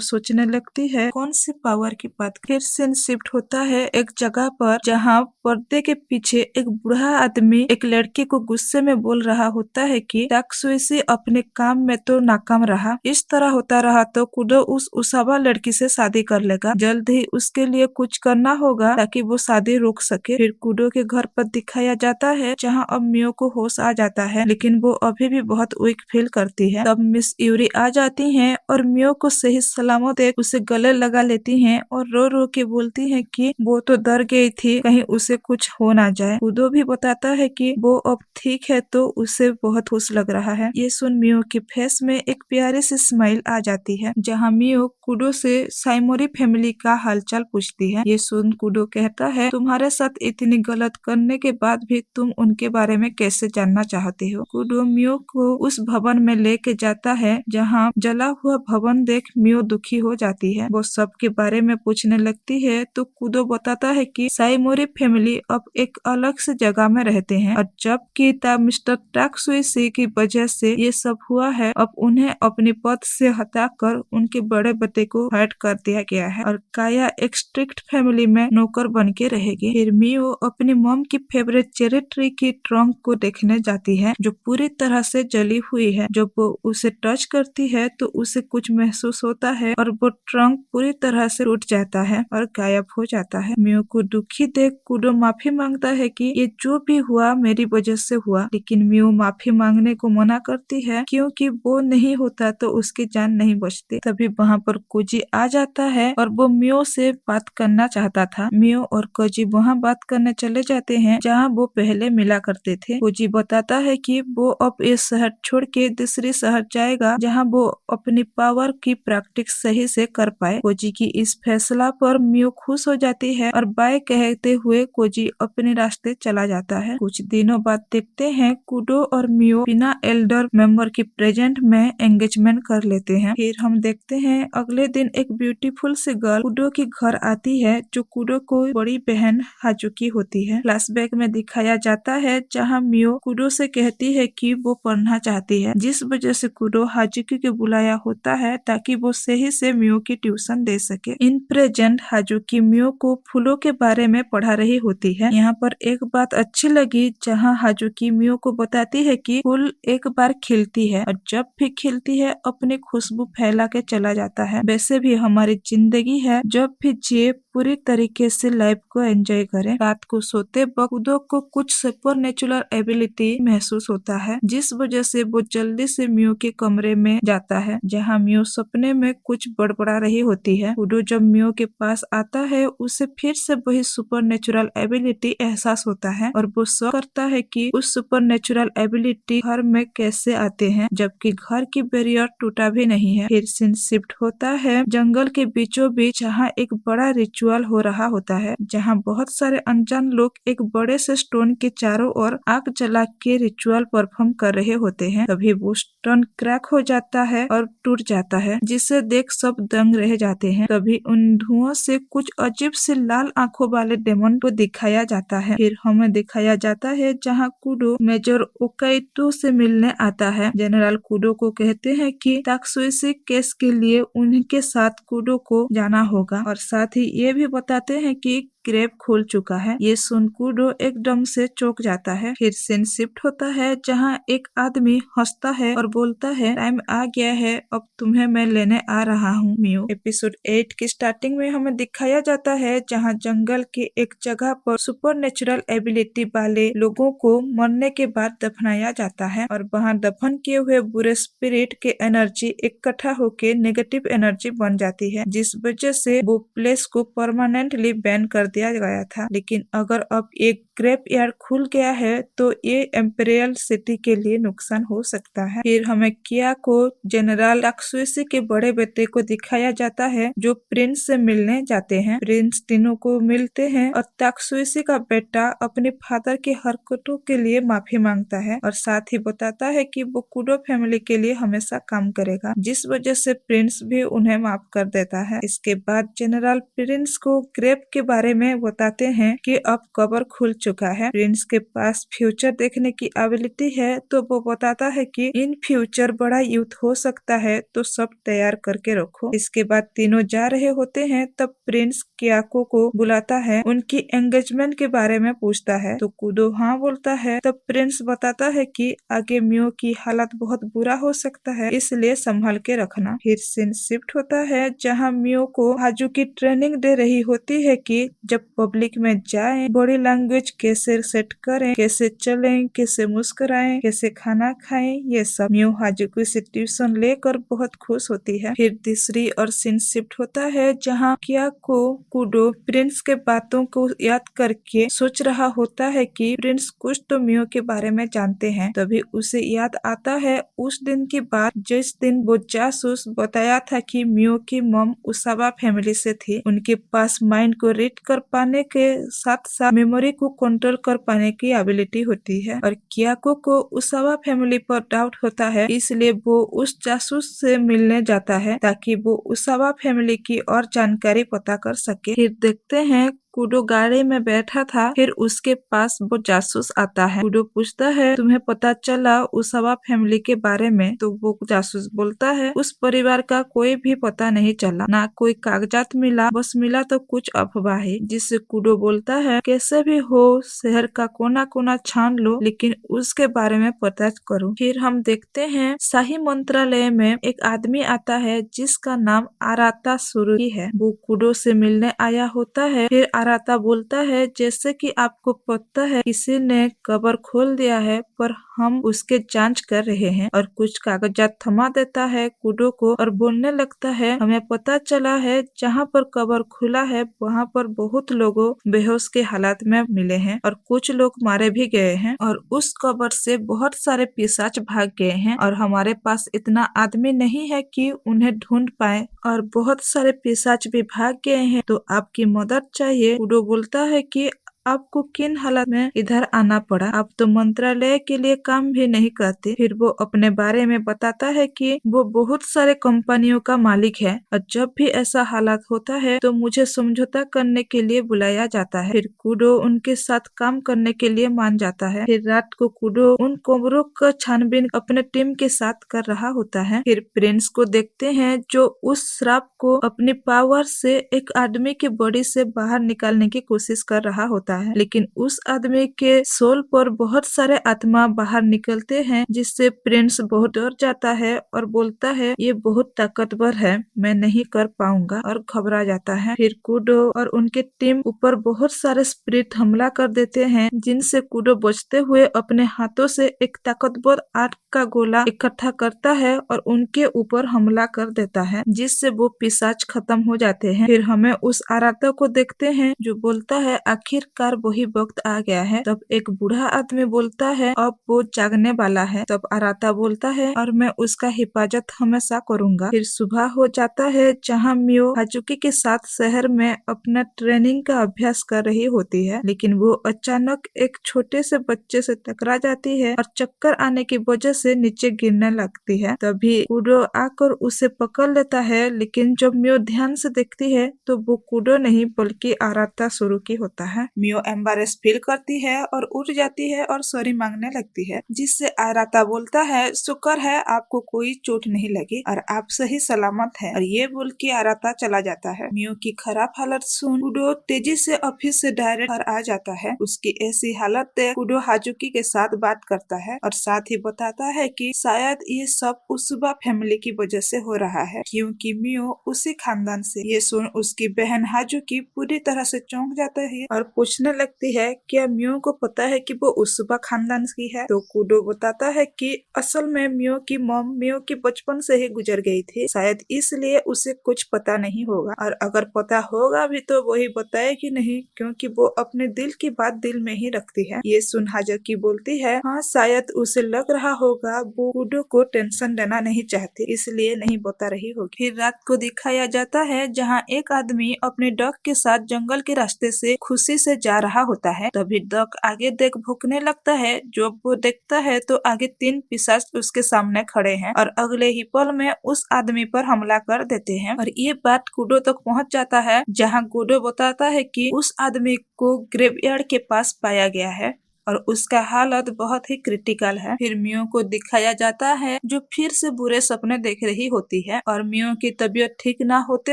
सोचने लगती है कौन सी पावर की बात। फिर सीन शिफ्ट होता है एक जगह पर, जहाँ पर्दे के पीछे एक बूढ़ा आदमी एक लड़की को गुस्से में बोल रहा होता है कि तात्सुइशी अपने काम में तो नाकाम रहा, इस तरह होता रहा तो कूडो उस उसावा लड़की से शादी कर लेगा, जल्द ही उसके लिए कुछ करना होगा ताकि वो शादी रोक सके। फिर कूडो के घर पर दिखाया जाता है, जहाँ अब मियो को होश आ जाता है, लेकिन वो अभी भी बहुत वीक फील करती है। तब मिस यूरी आ जाती हैं और मियो को सही सलामत देख उसे गले लगा लेती हैं और रो रो के बोलती हैं कि वो तो डर गई थी कहीं उसे कुछ हो ना जाए। कूडो भी बताता है कि वो अब ठीक है, तो उसे बहुत खुश लग रहा है। ये सुन मियो के फेस में एक प्यारी सी स्माइल आ जाती है, जहाँ मियो कूडो से साइमोरी फैमिली का हालचाल पूछती है। ये सुन कूडो कहता है तुम्हारे साथ इतनी गलत करने के बाद भी तुम उनके बारे में कैसे जानना चाहते हो। कूडो मियो को उस भवन में लेके जाता है, जहाँ जला हुआ भवन देख मियो दुखी हो जाती है। वो सबके बारे में पूछने लगती है तो कूडो बताता है कि साइमोरी फैमिली अब एक अलग से जगह में रहते हैं और जबकि मिस्टर तात्सुइशी की वजह से ये सब हुआ है, अब उन्हें अपनी पद से हटाकर उनके बड़े बेटे को हायर कर दिया गया है और काया एक स्ट्रिक्ट फैमिली में नौकर बन के रहेगी। जाएगी। फिर मियो अपनी मॉम की फेवरेट चेरी ट्री की ट्रंक को देखने जाती है जो पूरी तरह से जली हुई है। जब वो उसे टच करती है तो उसे कुछ महसूस होता है और वो ट्रंक पूरी तरह से टूट जाता है और गायब हो जाता है। मियो को दुखी देख कुडो माफी मांगता है कि ये जो भी हुआ मेरी वजह से हुआ, लेकिन मियो माफी मांगने को मना करती है क्योंकि वो नहीं होता तो उसकी जान नहीं बचती। तभी वहाँ पर कोजी आ जाता है और वो मियो से बात करना चाहता था। मियो और कोजी वहाँ बात करने चले जाते हैं जहाँ वो पहले मिला करते थे। कोजी बताता है कि वो अब इस शहर छोड़ के दूसरी शहर जाएगा जहाँ वो अपनी पावर की प्रैक्टिस सही से कर पाए। कोजी की इस फैसला पर मियो खुश हो जाती है और बाय कहते हुए कोजी अपने रास्ते चला जाता है। कुछ दिनों बाद देखते हैं कुडो और मियो बिना एल्डर मेंबर की प्रेजेंट में एंगेजमेंट कर लेते हैं। फिर हम देखते हैं अगले दिन एक ब्यूटीफुल सी गर्ल कुडो के घर आती है जो कुडो को बड़ी बहन हाजुकी होती है। फ्लैशबैक में दिखाया जाता है जहाँ मियो कुडो से कहती है कि वो पढ़ना चाहती है, जिस वजह से कुडो हाजुकी को बुलाया होता है ताकि वो सही से मियो की ट्यूशन दे सके। इन प्रेजेंट हाजुकी मियो को फूलों के बारे में पढ़ा रही होती है। यहाँ पर एक बात अच्छी लगी जहाँ हाजुकी मियो को बताती है कि फूल एक बार खिलती है और जब भी खिलती है अपनी खुशबू फैला के चला जाता है। वैसे भी हमारी जिंदगी है, जब भी जिए पूरी तरीके से लाइफ को एंजॉय करें। रात को सोते वक्त कुडो को कुछ सुपर नेचुरल एबिलिटी महसूस होता है जिस वजह से वो जल्दी से मियो के कमरे में जाता है जहाँ मियो सपने में कुछ बड़बड़ा रही होती है। कुडो जब मियो के पास आता है उसे फिर से वही सुपर नेचुरल एबिलिटी एहसास होता है और वो शक करता है कि उस सुपर नेचुरल एबिलिटी घर में कैसे आते हैं जबकि घर की बैरियर टूटा भी नहीं है। फिर सीन शिफ्ट होता है जंगल के बीचों बीच जहाँ एक बड़ा रिचुअल हो रहा होता है जहाँ बहुत सारे अनजान लोग एक बड़े से स्टोन के चारों ओर आग जला के रिचुअल परफॉर्म कर रहे होते हैं। तभी वो स्टोन क्रैक हो जाता है और टूट जाता है जिसे देख सब दंग रह जाते हैं। तभी उन धुओं से कुछ अजीब से लाल आंखों वाले डेमन को दिखाया जाता है। फिर हमें दिखाया जाता है जहाँ कुडो मेजर ओकाइटो से मिलने आता है। जनरल कुडो को कहते हैं कि ताकसुइशी केस के लिए उनके साथ कुडो को जाना होगा और साथ ही ये भी बताते हैं कि ग्रेव खुल चुका है। ये सुन कुडो एकदम से चौंक जाता है। फिर सीन शिफ्ट होता है जहाँ एक आदमी हंसता है और बोलता है टाइम आ गया है, अब तुम्हें मैं लेने आ रहा हूँ मियो। एपिसोड 8 की स्टार्टिंग में हमें दिखाया जाता है जहाँ जंगल के एक जगह पर सुपर नेचुरल एबिलिटी वाले लोगों को मरने के बाद दफनाया जाता है और वहाँ दफन किए हुए बुरे स्पिरिट के एनर्जी इकट्ठा होकर नेगेटिव एनर्जी बन जाती है जिस वजह से वो प्लेस को परमानेंटली बैन कर दिया गया था। लेकिन अगर अब एक ग्रेव यार्ड खुल गया है तो ये एम्पेरियल सिटी के लिए नुकसान हो सकता है। फिर हमें किया को जनरल ताकसुइशी के बड़े बेटे को दिखाया जाता है जो प्रिंस से मिलने जाते हैं। प्रिंस तीनों को मिलते हैं और ताकसुइशी का बेटा अपने फादर की हरकतों के लिए माफी मांगता है और साथ ही बताता है कि वो कुडो फैमिली के लिए हमेशा काम करेगा जिस वजह से प्रिंस भी उन्हें माफ कर देता है। इसके बाद जनरल प्रिंस को ग्रेव के बारे में बताते हैं कि अब कब्र खुल चुका है। प्रिंस के पास फ्यूचर देखने की एबिलिटी है तो वो बताता है कि इन फ्यूचर बड़ा युद्ध हो सकता है तो सब तैयार करके रखो। इसके बाद तीनों जा रहे होते हैं तब प्रिंस कियाको को बुलाता है, उनकी एंगेजमेंट के बारे में पूछता है तो कुडो हाँ बोलता है। तब प्रिंस बताता है कि आगे मियो की हालत बहुत बुरा हो सकता है इसलिए संभाल के रखना। फिर सीन शिफ्ट होता है जहाँ मियो को हाजुकी ट्रेनिंग दे रही होती है कि जब पब्लिक में जाएं बॉडी लैंग्वेज कैसे सेट करें, कैसे चलें, कैसे मुस्कुराएं, कैसे खाना खाएं, ये सब। मियो हाजुकी से ट्यूशन लेकर बहुत खुश होती है। फिर तीसरी और सीन शिफ्ट होता है जहाँ कियाको कुडो प्रिंस के बातों को याद करके सोच रहा होता है कि प्रिंस कुछ तो मियो के बारे में जानते हैं। तभी उसे याद आता है उस दिन की बात जिस दिन वो जासूस बताया था कि मियो की मॉम उसावा फैमिली से थी। उनके पास माइंड को रीड कर पाने के साथ साथ मेमोरी को कंट्रोल कर पाने की एबिलिटी होती है और कियाको को उसावा फैमिली पर डाउट होता है इसलिए वो उस जासूस से मिलने जाता है ताकि वो उसावा फैमिली की और जानकारी पता कर सके। फिर देखते हैं कूडो गाड़ी में बैठा था। फिर उसके पास वो जासूस आता है। कूडो पूछता है, तुम्हें पता चला उसावा फैमिली के बारे में? तो वो जासूस बोलता है, उस परिवार का कोई भी पता नहीं चला, ना कोई कागजात मिला, बस मिला तो कुछ अफवाहें। जिससे कूडो बोलता है, कैसे भी हो शहर का कोना कोना छान लो, लेकिन उसके बारे में पता करो। फिर हम देखते हैं शाही मंत्रालय में एक आदमी आता है जिसका नाम आराता सुरुकी है। वो कूडो से मिलने आया होता है। फिर आराता बोलता है, जैसे कि आपको पता है किसी ने कब्र खोल दिया है, पर हम उसके जांच कर रहे हैं, और कुछ कागजात थमा देता है कूडो को और बोलने लगता है, हमें पता चला है जहाँ पर कब्र खुला है वहाँ पर बहुत लोगों बेहोश के हालात में मिले हैं और कुछ लोग मारे भी गए हैं, और उस कब्र से बहुत सारे पिशाच भाग गए हैं, और हमारे पास इतना आदमी नहीं है कि उन्हें ढूंढ पाए, और बहुत सारे पिशाच भी भाग गए हैं, तो आपकी मदद चाहिए। कूडो बोलता है कि आपको किन हालात में इधर आना पड़ा? आप तो मंत्रालय के लिए काम भी नहीं करते। फिर वो अपने बारे में बताता है कि वो बहुत सारे कंपनियों का मालिक है, और जब भी ऐसा हालात होता है तो मुझे समझौता करने के लिए बुलाया जाता है। फिर कूडो उनके साथ काम करने के लिए मान जाता है। फिर रात को कूडो उन कब्रों का छानबीन अपने टीम के साथ कर रहा होता है। फिर प्रिंस को देखते हैं जो उस श्राप को अपनी पावर से एक आदमी की बॉडी से बाहर निकालने की कोशिश कर रहा होता है, लेकिन उस आदमी के सोल पर बहुत सारे आत्मा बाहर निकलते हैं, जिससे प्रिंस बहुत डर जाता है और बोलता है, ये बहुत ताकतवर है, मैं नहीं कर पाऊंगा, और घबरा जाता है। फिर कूडो और उनके टीम ऊपर बहुत सारे स्पिरिट हमला कर देते हैं, जिनसे कूडो बचते हुए अपने हाथों से एक ताकतवर आग का गोला इकट्ठा करता है और उनके ऊपर हमला कर देता है, जिससे वो पिशाच खत्म हो जाते हैं। फिर हमें उस आराता को देखते हैं जो बोलता है, आखिरकार वही वक्त आ गया है। तब एक बूढ़ा आदमी बोलता है, अब वो जागने वाला है। तब आराता बोलता है, और मैं उसका हिफाजत हमेशा करूंगा। फिर सुबह हो जाता है, जहाँ मियो हाजुकी के साथ शहर में अपना ट्रेनिंग का अभ्यास कर रही होती है, लेकिन वो अचानक एक छोटे से बच्चे से टकरा जाती है और चक्कर आने की वजह से नीचे गिरने लगती है। तभी कूडो आकर उसे पकड़ लेता है, लेकिन जब मियो ध्यान से देखती है तो वो कूडो नहीं बल्कि आराता सुरुकी होता है। मियो एम्बारेस फील करती है और उठ जाती है और सॉरी मांगने लगती है, जिससे आराता बोलता है, शुक्र है आपको कोई चोट नहीं लगी और आप सही सलामत है, और ये बोल के आराता चला जाता है। मियो की खराब हालत सुन कूडो तेजी से ऑफिस से डायरेक्ट घर आ जाता है। उसकी ऐसी हालत देख कूडो हाजुकी के साथ बात करता है और साथ ही बताता है कि शायद ये सब उसावा फैमिली की वजह से हो रहा है, क्योंकि मियो उसी खानदान से। ये सुन उसकी बहन हाजुकी पूरी तरह से चौंक जाता है और पूछने लगती है, क्या मियो को पता है कि वो उसावा खानदान की है? तो कूडो बताता है कि असल में मियो की मॉम मियो की बचपन से ही गुजर गई थी, शायद इसलिए उसे कुछ पता नहीं होगा, और अगर पता होगा भी तो वही बताएगी नहीं, क्योंकि वो अपने दिल की बात दिल में ही रखती है। ये सुन हाजुकी बोलती है, हाँ शायद उसे लग रहा होगा वो कूडो को टेंशन देना नहीं चाहती, इसलिए नहीं बता रही होगी। फिर रात को दिखाया जाता है जहाँ एक आदमी अपने डॉग के साथ जंगल के रास्ते से खुशी से जा रहा होता है। तभी डॉग आगे देख भौंकने लगता है। जब वो देखता है तो आगे 3 पिशाच उसके सामने खड़े हैं और अगले ही पल में उस आदमी पर हमला कर देते हैं, और ये बात कूडो तक पहुँच जाता है, जहाँ कूडो बताता है कि उस आदमी को ग्रेवयार्ड के पास पाया गया है और उसका हालत बहुत ही क्रिटिकल है। फिर मियो को दिखाया जाता है जो फिर से बुरे सपने देख रही होती है, और मियो की तबीयत ठीक ना होते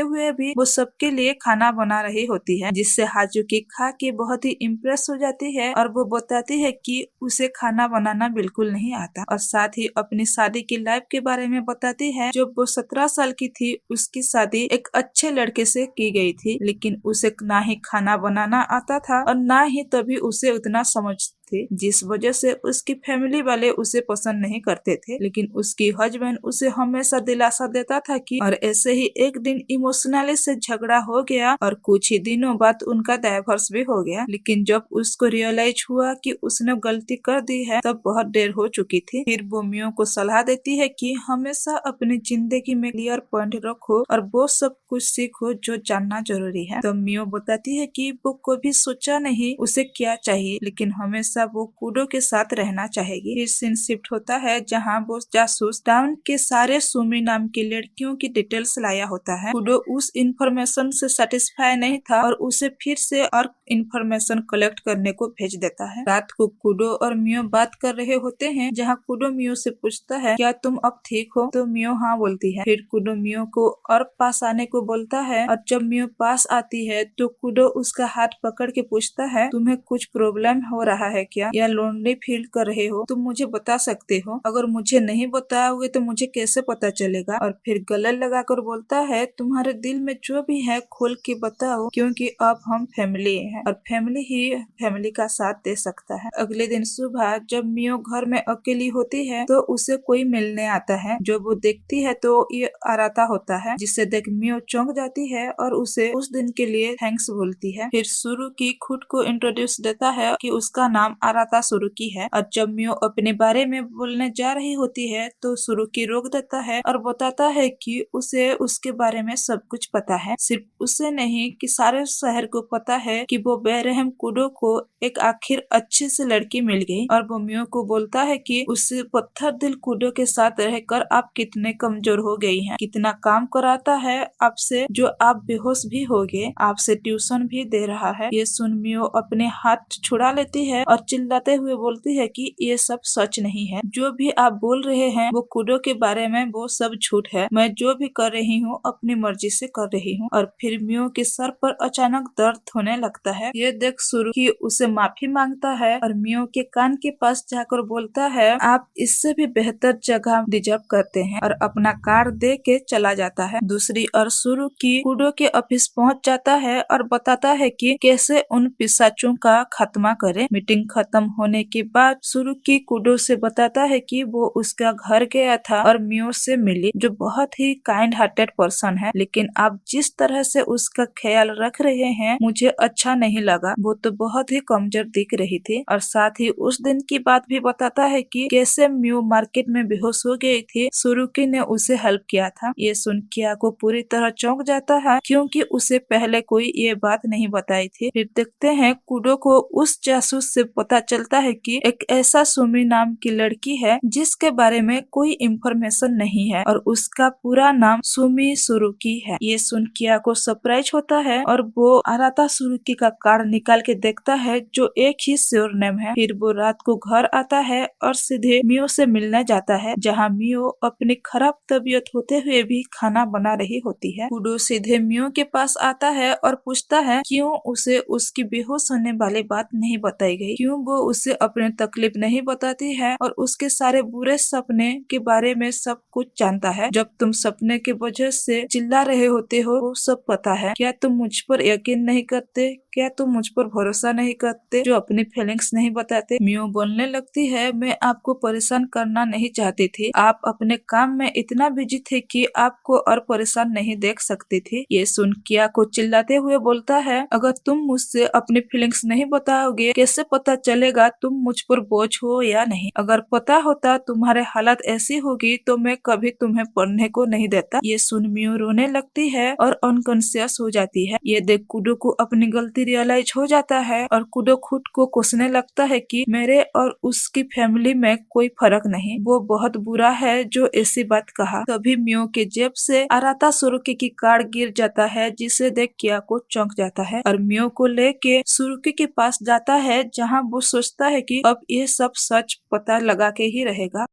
हुए भी वो सबके लिए खाना बना रही होती है, जिससे हाजुकी खा के बहुत ही इम्प्रेस हो जाती है और वो बताती है कि उसे खाना बनाना बिल्कुल नहीं आता, और साथ ही अपनी शादी की लाइफ के बारे में बताती है। जब वो 17 साल की थी उसकी शादी एक अच्छे लड़के से की गई थी, लेकिन उसे ना ही खाना बनाना आता था और ना ही तभी उसे उतना समझ थी, जिस वजह से उसकी फैमिली वाले उसे पसंद नहीं करते थे, लेकिन उसकी हस्बैंड उसे हमेशा दिलासा देता था कि। और ऐसे ही एक दिन इमोशनली से झगड़ा हो गया और कुछ ही दिनों बाद उनका डाइवोर्स भी हो गया, लेकिन जब उसको रियलाइज हुआ कि उसने गलती कर दी है तब बहुत देर हो चुकी थी। फिर वो मियो को सलाह देती है कि हमेशा अपनी जिंदगी में क्लियर पॉइंट रखो और वो सब कुछ सीखो जो जानना जरूरी है। तो मियो बताती है कि वो कभी सोचा नहीं उसे क्या चाहिए, लेकिन हमेशा हमेशा वो कूडो के साथ रहना चाहेगी। फिर सीन शिफ्ट होता है जहाँ वो जासूस टाउन के सारे सुमी नाम की लड़कियों की डिटेल्स लाया होता है। कूडो उस इंफॉर्मेशन से सेटिस्फाई नहीं था और उसे फिर से और इंफॉर्मेशन कलेक्ट करने को भेज देता है। रात को कूडो और मियो बात कर रहे होते हैं जहाँ कूडो मियो से पूछता है क्या तुम अब ठीक हो, तो मियो हाँ बोलती है। फिर कूडो मियो को और पास आने को बोलता है और जब मियो पास आती है तो कूडो उसका हाथ पकड़ के पूछता है तुम्हें कुछ प्रॉब्लम हो रहा है क्या या लोनली फील कर रहे हो, तुम मुझे बता सकते हो, अगर मुझे नहीं बताओगे तो मुझे कैसे पता चलेगा। और फिर गले लगाकर बोलता है तुम्हारे दिल में जो भी है खोल के बताओ क्योंकि अब हम फैमिली हैं और फैमिली ही फैमिली का साथ दे सकता है। अगले दिन सुबह जब मियो घर में अकेली होती है तो उसे कोई मिलने आता है। जब वो देखती है तो ये आराता होता है जिसे देख मियो चौंक जाती है और उसे उस दिन के लिए थैंक्स बोलती है। फिर सुरुकी खुद को इंट्रोड्यूस देता है कि उसका नाम आराता सुरुकी है और जब मियो अपने बारे में बोलने जा रही होती है तो सुरुकी रोक देता है और बताता है कि उसे उसके बारे में सब कुछ पता है। सिर्फ उसे नहीं कि सारे शहर को पता है कि वो बेरहम कूडो को एक आखिर अच्छी सी लड़की मिल गई और वो मियो को बोलता है कि उससे पत्थर दिल कूडो के साथ रहकर आप कितने कमजोर हो गई हैं, कितना काम कराता है आपसे जो आप बेहोश भी हो गए, आपसे ट्यूशन भी दे रहा है। ये सुन मियो अपने हाथ छुड़ा लेती है और चिल्लाते हुए बोलती है कि ये सब सच नहीं है, जो भी आप बोल रहे हैं वो कूडो के बारे में वो सब झूठ है, मैं जो भी कर रही हूँ अपनी मर्जी से कर रही हूँ। और फिर मियो के सर पर अचानक दर्द होने लगता है। ये देख सुरुकी उसे माफी मांगता है और मियो के कान के पास जाकर बोलता है आप इससे भी बेहतर जगह डिजर्व करते हैं और अपना कार दे के चला जाता है। दूसरी ओर सुरुकी कूडो के ऑफिस पहुंच जाता है और बताता है कि कैसे उन पिशाचों का खात्मा करे। मीटिंग खत्म होने के बाद सुरुकी कूडो से बताता है कि वो उसका घर गया था और मियो से मिली जो बहुत ही काइंड हार्टेड पर्सन है, लेकिन आप जिस तरह से उसका ख्याल रख रहे हैं मुझे अच्छा नहीं लगा, वो तो बहुत ही कमजोर दिख रही थी। और साथ ही उस दिन की बात भी बताता है कि कैसे मियो मार्केट में बेहोश हो गई थी, सुरुकी ने उसे हेल्प किया था। ये सुन किया को पूरी तरह चौंक जाता है क्योंकि उसे पहले कोई ये बात नहीं बताई थी। फिर देखते हैं कूडो को उस जासूस से पता चलता है कि एक ऐसा सुमी नाम की लड़की है जिसके बारे में कोई इंफॉर्मेशन नहीं है और उसका पूरा नाम सुमी सुरुकी है। ये सुन किया को सरप्राइज होता है और वो आराता सुरुकी का कार्ड निकाल के देखता है जो एक ही श्योर नेम है। फिर वो रात को घर आता है और सीधे मियो से मिलने जाता है जहाँ मियो अपनी खराब तबीयत होते हुए भी खाना बना रही होती है। कूडो सीधे मियो के पास आता है और पूछता है क्यों उसे उसकी बेहोश होने वाली बात नहीं बताई गई, क्यों वो उसे अपने तकलीफ नहीं बताती है और उसके सारे बुरे सपने के बारे में सब कुछ जानता है। जब तुम सपने के वजह से चिल्ला रहे होते हो वो सब पता है, क्या तुम मुझ पर यकीन नहीं करते, क्या तुम मुझ पर भरोसा नहीं करते जो अपनी फीलिंग्स नहीं बताते। मियो बोलने लगती है मैं आपको परेशान करना नहीं चाहती थी, आप अपने काम में इतना बिजी थे कि आपको और परेशान नहीं देख सकती थी। ये सुन किया को चिल्लाते हुए बोलता है अगर तुम मुझसे अपनी फीलिंग्स नहीं बताओगे कैसे पता चलेगा तुम मुझ पर बोझ हो या नहीं, अगर पता होता तुम्हारे हालत ऐसी होगी तो मैं कभी तुम्हें पढ़ने को नहीं देता। ये सुन मियो रोने लगती है और अनकॉन्शियस हो जाती है। ये देख कूडो को अपनी गलती रियलाइज हो जाता है और कूडो खुद को कोसने लगता है कि मेरे और उसकी फैमिली में कोई फर्क नहीं, वो बहुत बुरा है जो ऐसी बात कहा। तभी मियो के जेब से आराता सुरुकी की कार्ड गिर जाता है जिसे देख किया को चौंक जाता है और मियो को लेके सुरुकी के पास जाता है जहाँ वो सोचता है कि अब ये सब सच पता लगा के ही रहेगा।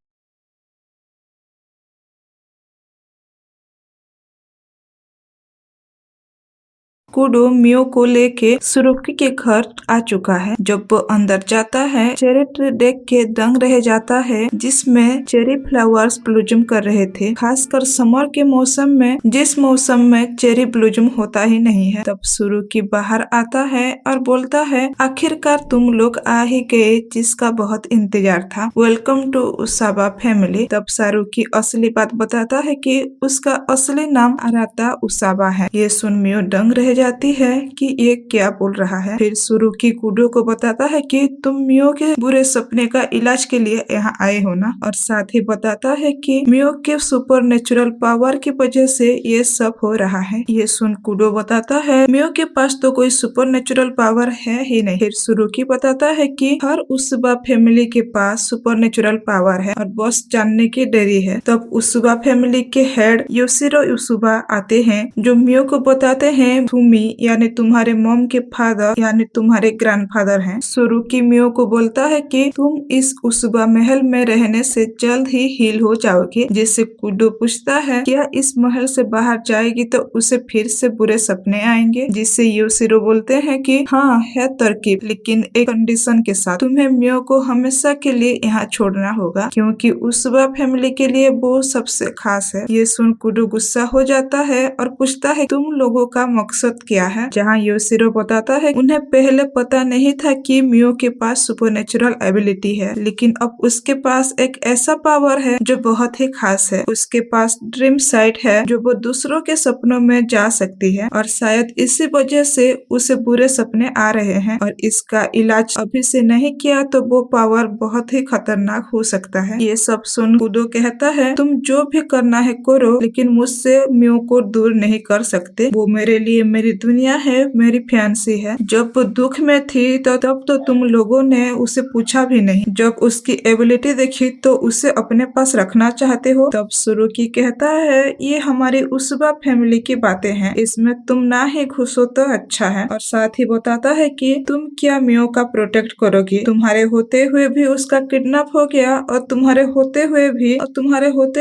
कूडो मियो को लेके सुरुकी के घर आ चुका है। जब वो अंदर जाता है चेरी ट्री देख के दंग रह जाता है जिसमें चेरी फ्लावर्स ब्लूजम कर रहे थे, खासकर समर के मौसम में जिस मौसम में चेरी ब्लूजम होता ही नहीं है। तब सुरुकी बाहर आता है और बोलता है आखिरकार तुम लोग आ ही गए जिसका बहुत इंतजार था, वेलकम टू उसाबा फैमिली। तब सारुकी असली बात बताता है कि उसका असली नाम आराता उसाबा है। ये सुन मियो दंग रह जाती है कि ये क्या बोल रहा है। फिर सुरुकी कुडो को बताता है कि तुम मियो के बुरे सपने का इलाज के लिए यहाँ आए हो ना, और साथ ही बताता है कि मियो के सुपर नेचुरल पावर की वजह से ये सब हो रहा है। ये सुन कुडो बताता है मियो के पास तो कोई सुपर नेचुरल पावर है ही नहीं। फिर सुरुकी बताता है कि हर उसुबा फैमिली के पास सुपर नेचुरल पावर है और बस जानने की देरी है। तब उसुबा फैमिली के हेड योशिरो उसुबा आते हैं जो मियो को बताते हैं फूमी यानी तुम्हारे मॉम के फादर यानी तुम्हारे ग्रैंडफादर हैं। सुरुकी मियो को बोलता है कि तुम इस उसुबा महल में रहने से जल्द ही हील हो जाओगे। जिससे कुडो पूछता है क्या इस महल से बाहर जाएगी तो उसे फिर से बुरे सपने आएंगे। जिससे योशिरो बोलते हैं कि हाँ है तरकीब, लेकिन एक कंडीशन के साथ, तुम्हें मियो को हमेशा के लिए यहाँ छोड़ना होगा क्योंकि उसुबा फैमिली के लिए वो सबसे खास है। ये सुन कुडो गुस्सा हो जाता है और पूछता है तुम लोगों का मकसद क्या है। जहाँ योशिरो बताता है उन्हें पहले पता नहीं था कि मियो के पास सुपरनेचुरल एबिलिटी है, लेकिन अब उसके पास एक ऐसा पावर है जो बहुत ही खास है। उसके पास ड्रीम साइट है जो वो दूसरों के सपनों में जा सकती है और शायद इसी वजह से उसे बुरे सपने आ रहे हैं और इसका इलाज अभी से नहीं किया तो वो पावर बहुत ही खतरनाक हो सकता है। ये सब सुन कुडो कहता है तुम जो भी करना है करो, लेकिन मुझसे मियो को दूर नहीं कर सकते। वो मेरे लिए मेरी दुनिया है, मेरी फैंसी है। जब वो दुख में थी तो तब तो तुम लोगों ने उसे पूछा भी नहीं। जब उसकी एबिलिटी देखी तो उसे अपने पास रखना चाहते हो। तब सुरुकी कहता है ये हमारी उसुबा फैमिली की बातें हैं, इसमें तुम ना ही घुसो तो अच्छा है। और साथ ही बताता है कि तुम क्या मियो का प्रोटेक्ट करोगे। तुम्हारे होते हुए भी उसका किडनैप हो गया और तुम्हारे होते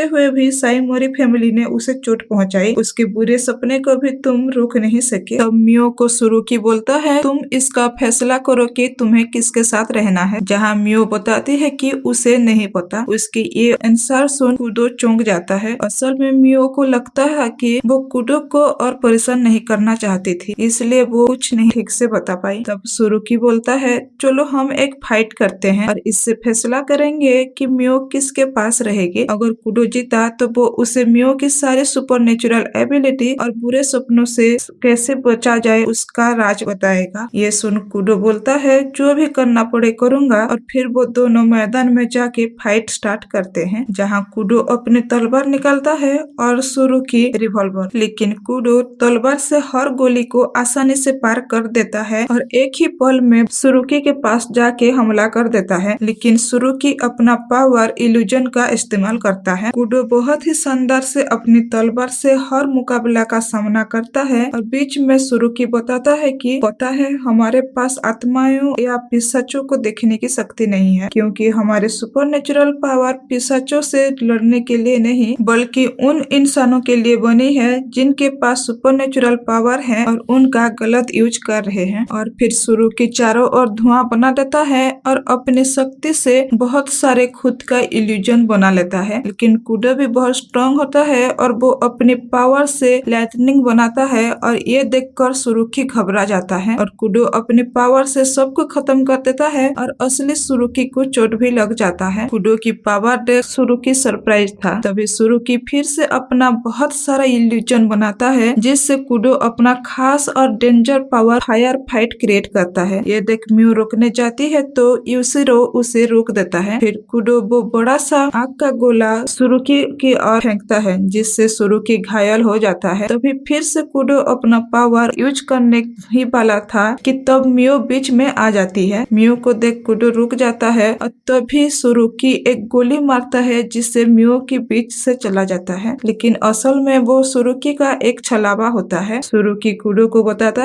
हुए भी साइमोरी फैमिली ने उसे चोट पहुंचाई। उसके बुरे सपने को भी तुम रोक नहीं सके। तब मियो को सुरुकी बोलता है तुम इसका फैसला करो कि तुम्हें किसके साथ रहना है। जहाँ मियो बताती है कि उसे नहीं पता। उसकी ये आंसर सुन कुडो चौंक जाता है। असल में मियो को लगता है कि वो कुडो को और परेशान नहीं करना चाहती थी, इसलिए वो कुछ नहीं ठीक से बता पाई। तब सुरुकी बोलता है चलो हम एक फाइट करते हैं और इससे फैसला करेंगे कि मियो किसके पास रहेगी। अगर कुडो जीता तो वो उसे मियो की सारी सुपरनेचुरल एबिलिटी और बुरे सपनों से कैसे बचा जाए उसका राज बताएगा। ये सुन कुडो बोलता है जो भी करना पड़े करूंगा। और फिर वो दोनों मैदान में जाके फाइट स्टार्ट करते हैं, जहाँ कुडो अपनी तलवार निकालता है और सुरुकी रिवॉल्वर। लेकिन कुडो तलवार से हर गोली को आसानी से पार कर देता है और एक ही पल में सुरुकी के पास जाके हमला कर देता है। लेकिन सुरुकी अपना पावर इल्यूजन का इस्तेमाल करता है। कुडो बहुत ही शानदार से अपनी तलवार से हर मुकाबला का सामना करता है और बीच में सुरुकी बताता है कि पता है हमारे पास आत्माओं या पिशाचों को देखने की शक्ति नहीं है, क्योंकि हमारे सुपरनेचुरल पावर पिशाचों से लड़ने के लिए नहीं बल्कि उन इंसानों के लिए बनी है जिनके पास सुपरनेचुरल पावर है और उनका गलत यूज कर रहे हैं। और फिर सुरुकी चारों ओर धुआं बना देता है और अपनी शक्ति से बहुत सारे खुद का इल्यूजन बना लेता है। लेकिन कुडो भी बहुत स्ट्रांग होता है और वो अपनी पावर से लाइटनिंग बनाता है और ये देखकर सुरुकी घबरा जाता है और कुडो अपनी पावर से सबको खत्म कर देता है और असली सुरुकी को चोट भी लग जाता है। कुडो की पावर देख सुरुकी सरप्राइज था। तभी सुरुकी फिर से अपना बहुत सारा इल्यूजन बनाता है जिससे कुडो अपना खास और danger power fire fight create करता है। ये देख मियो रोकने जाती है तो योशिरो उसे रोक देता है। फिर कुडो वो बड़ा सा आग का गोला सुरुकी की ओर फेंकता है जिससे सुरुकी घायल हो जाता है। तभी फिर से कुडो अपना पावर यूज करने ही वाला था कि तब मियो बीच में आ जाती है। मियो को देख कुडो रुक जाता है और तभी सुरुकी एक गोली मारता है जिससे मियो के बीच से चला जाता है, लेकिन असल में वो सुरुकी का एक छलावा होता है। सुरुकी कुडो को बताता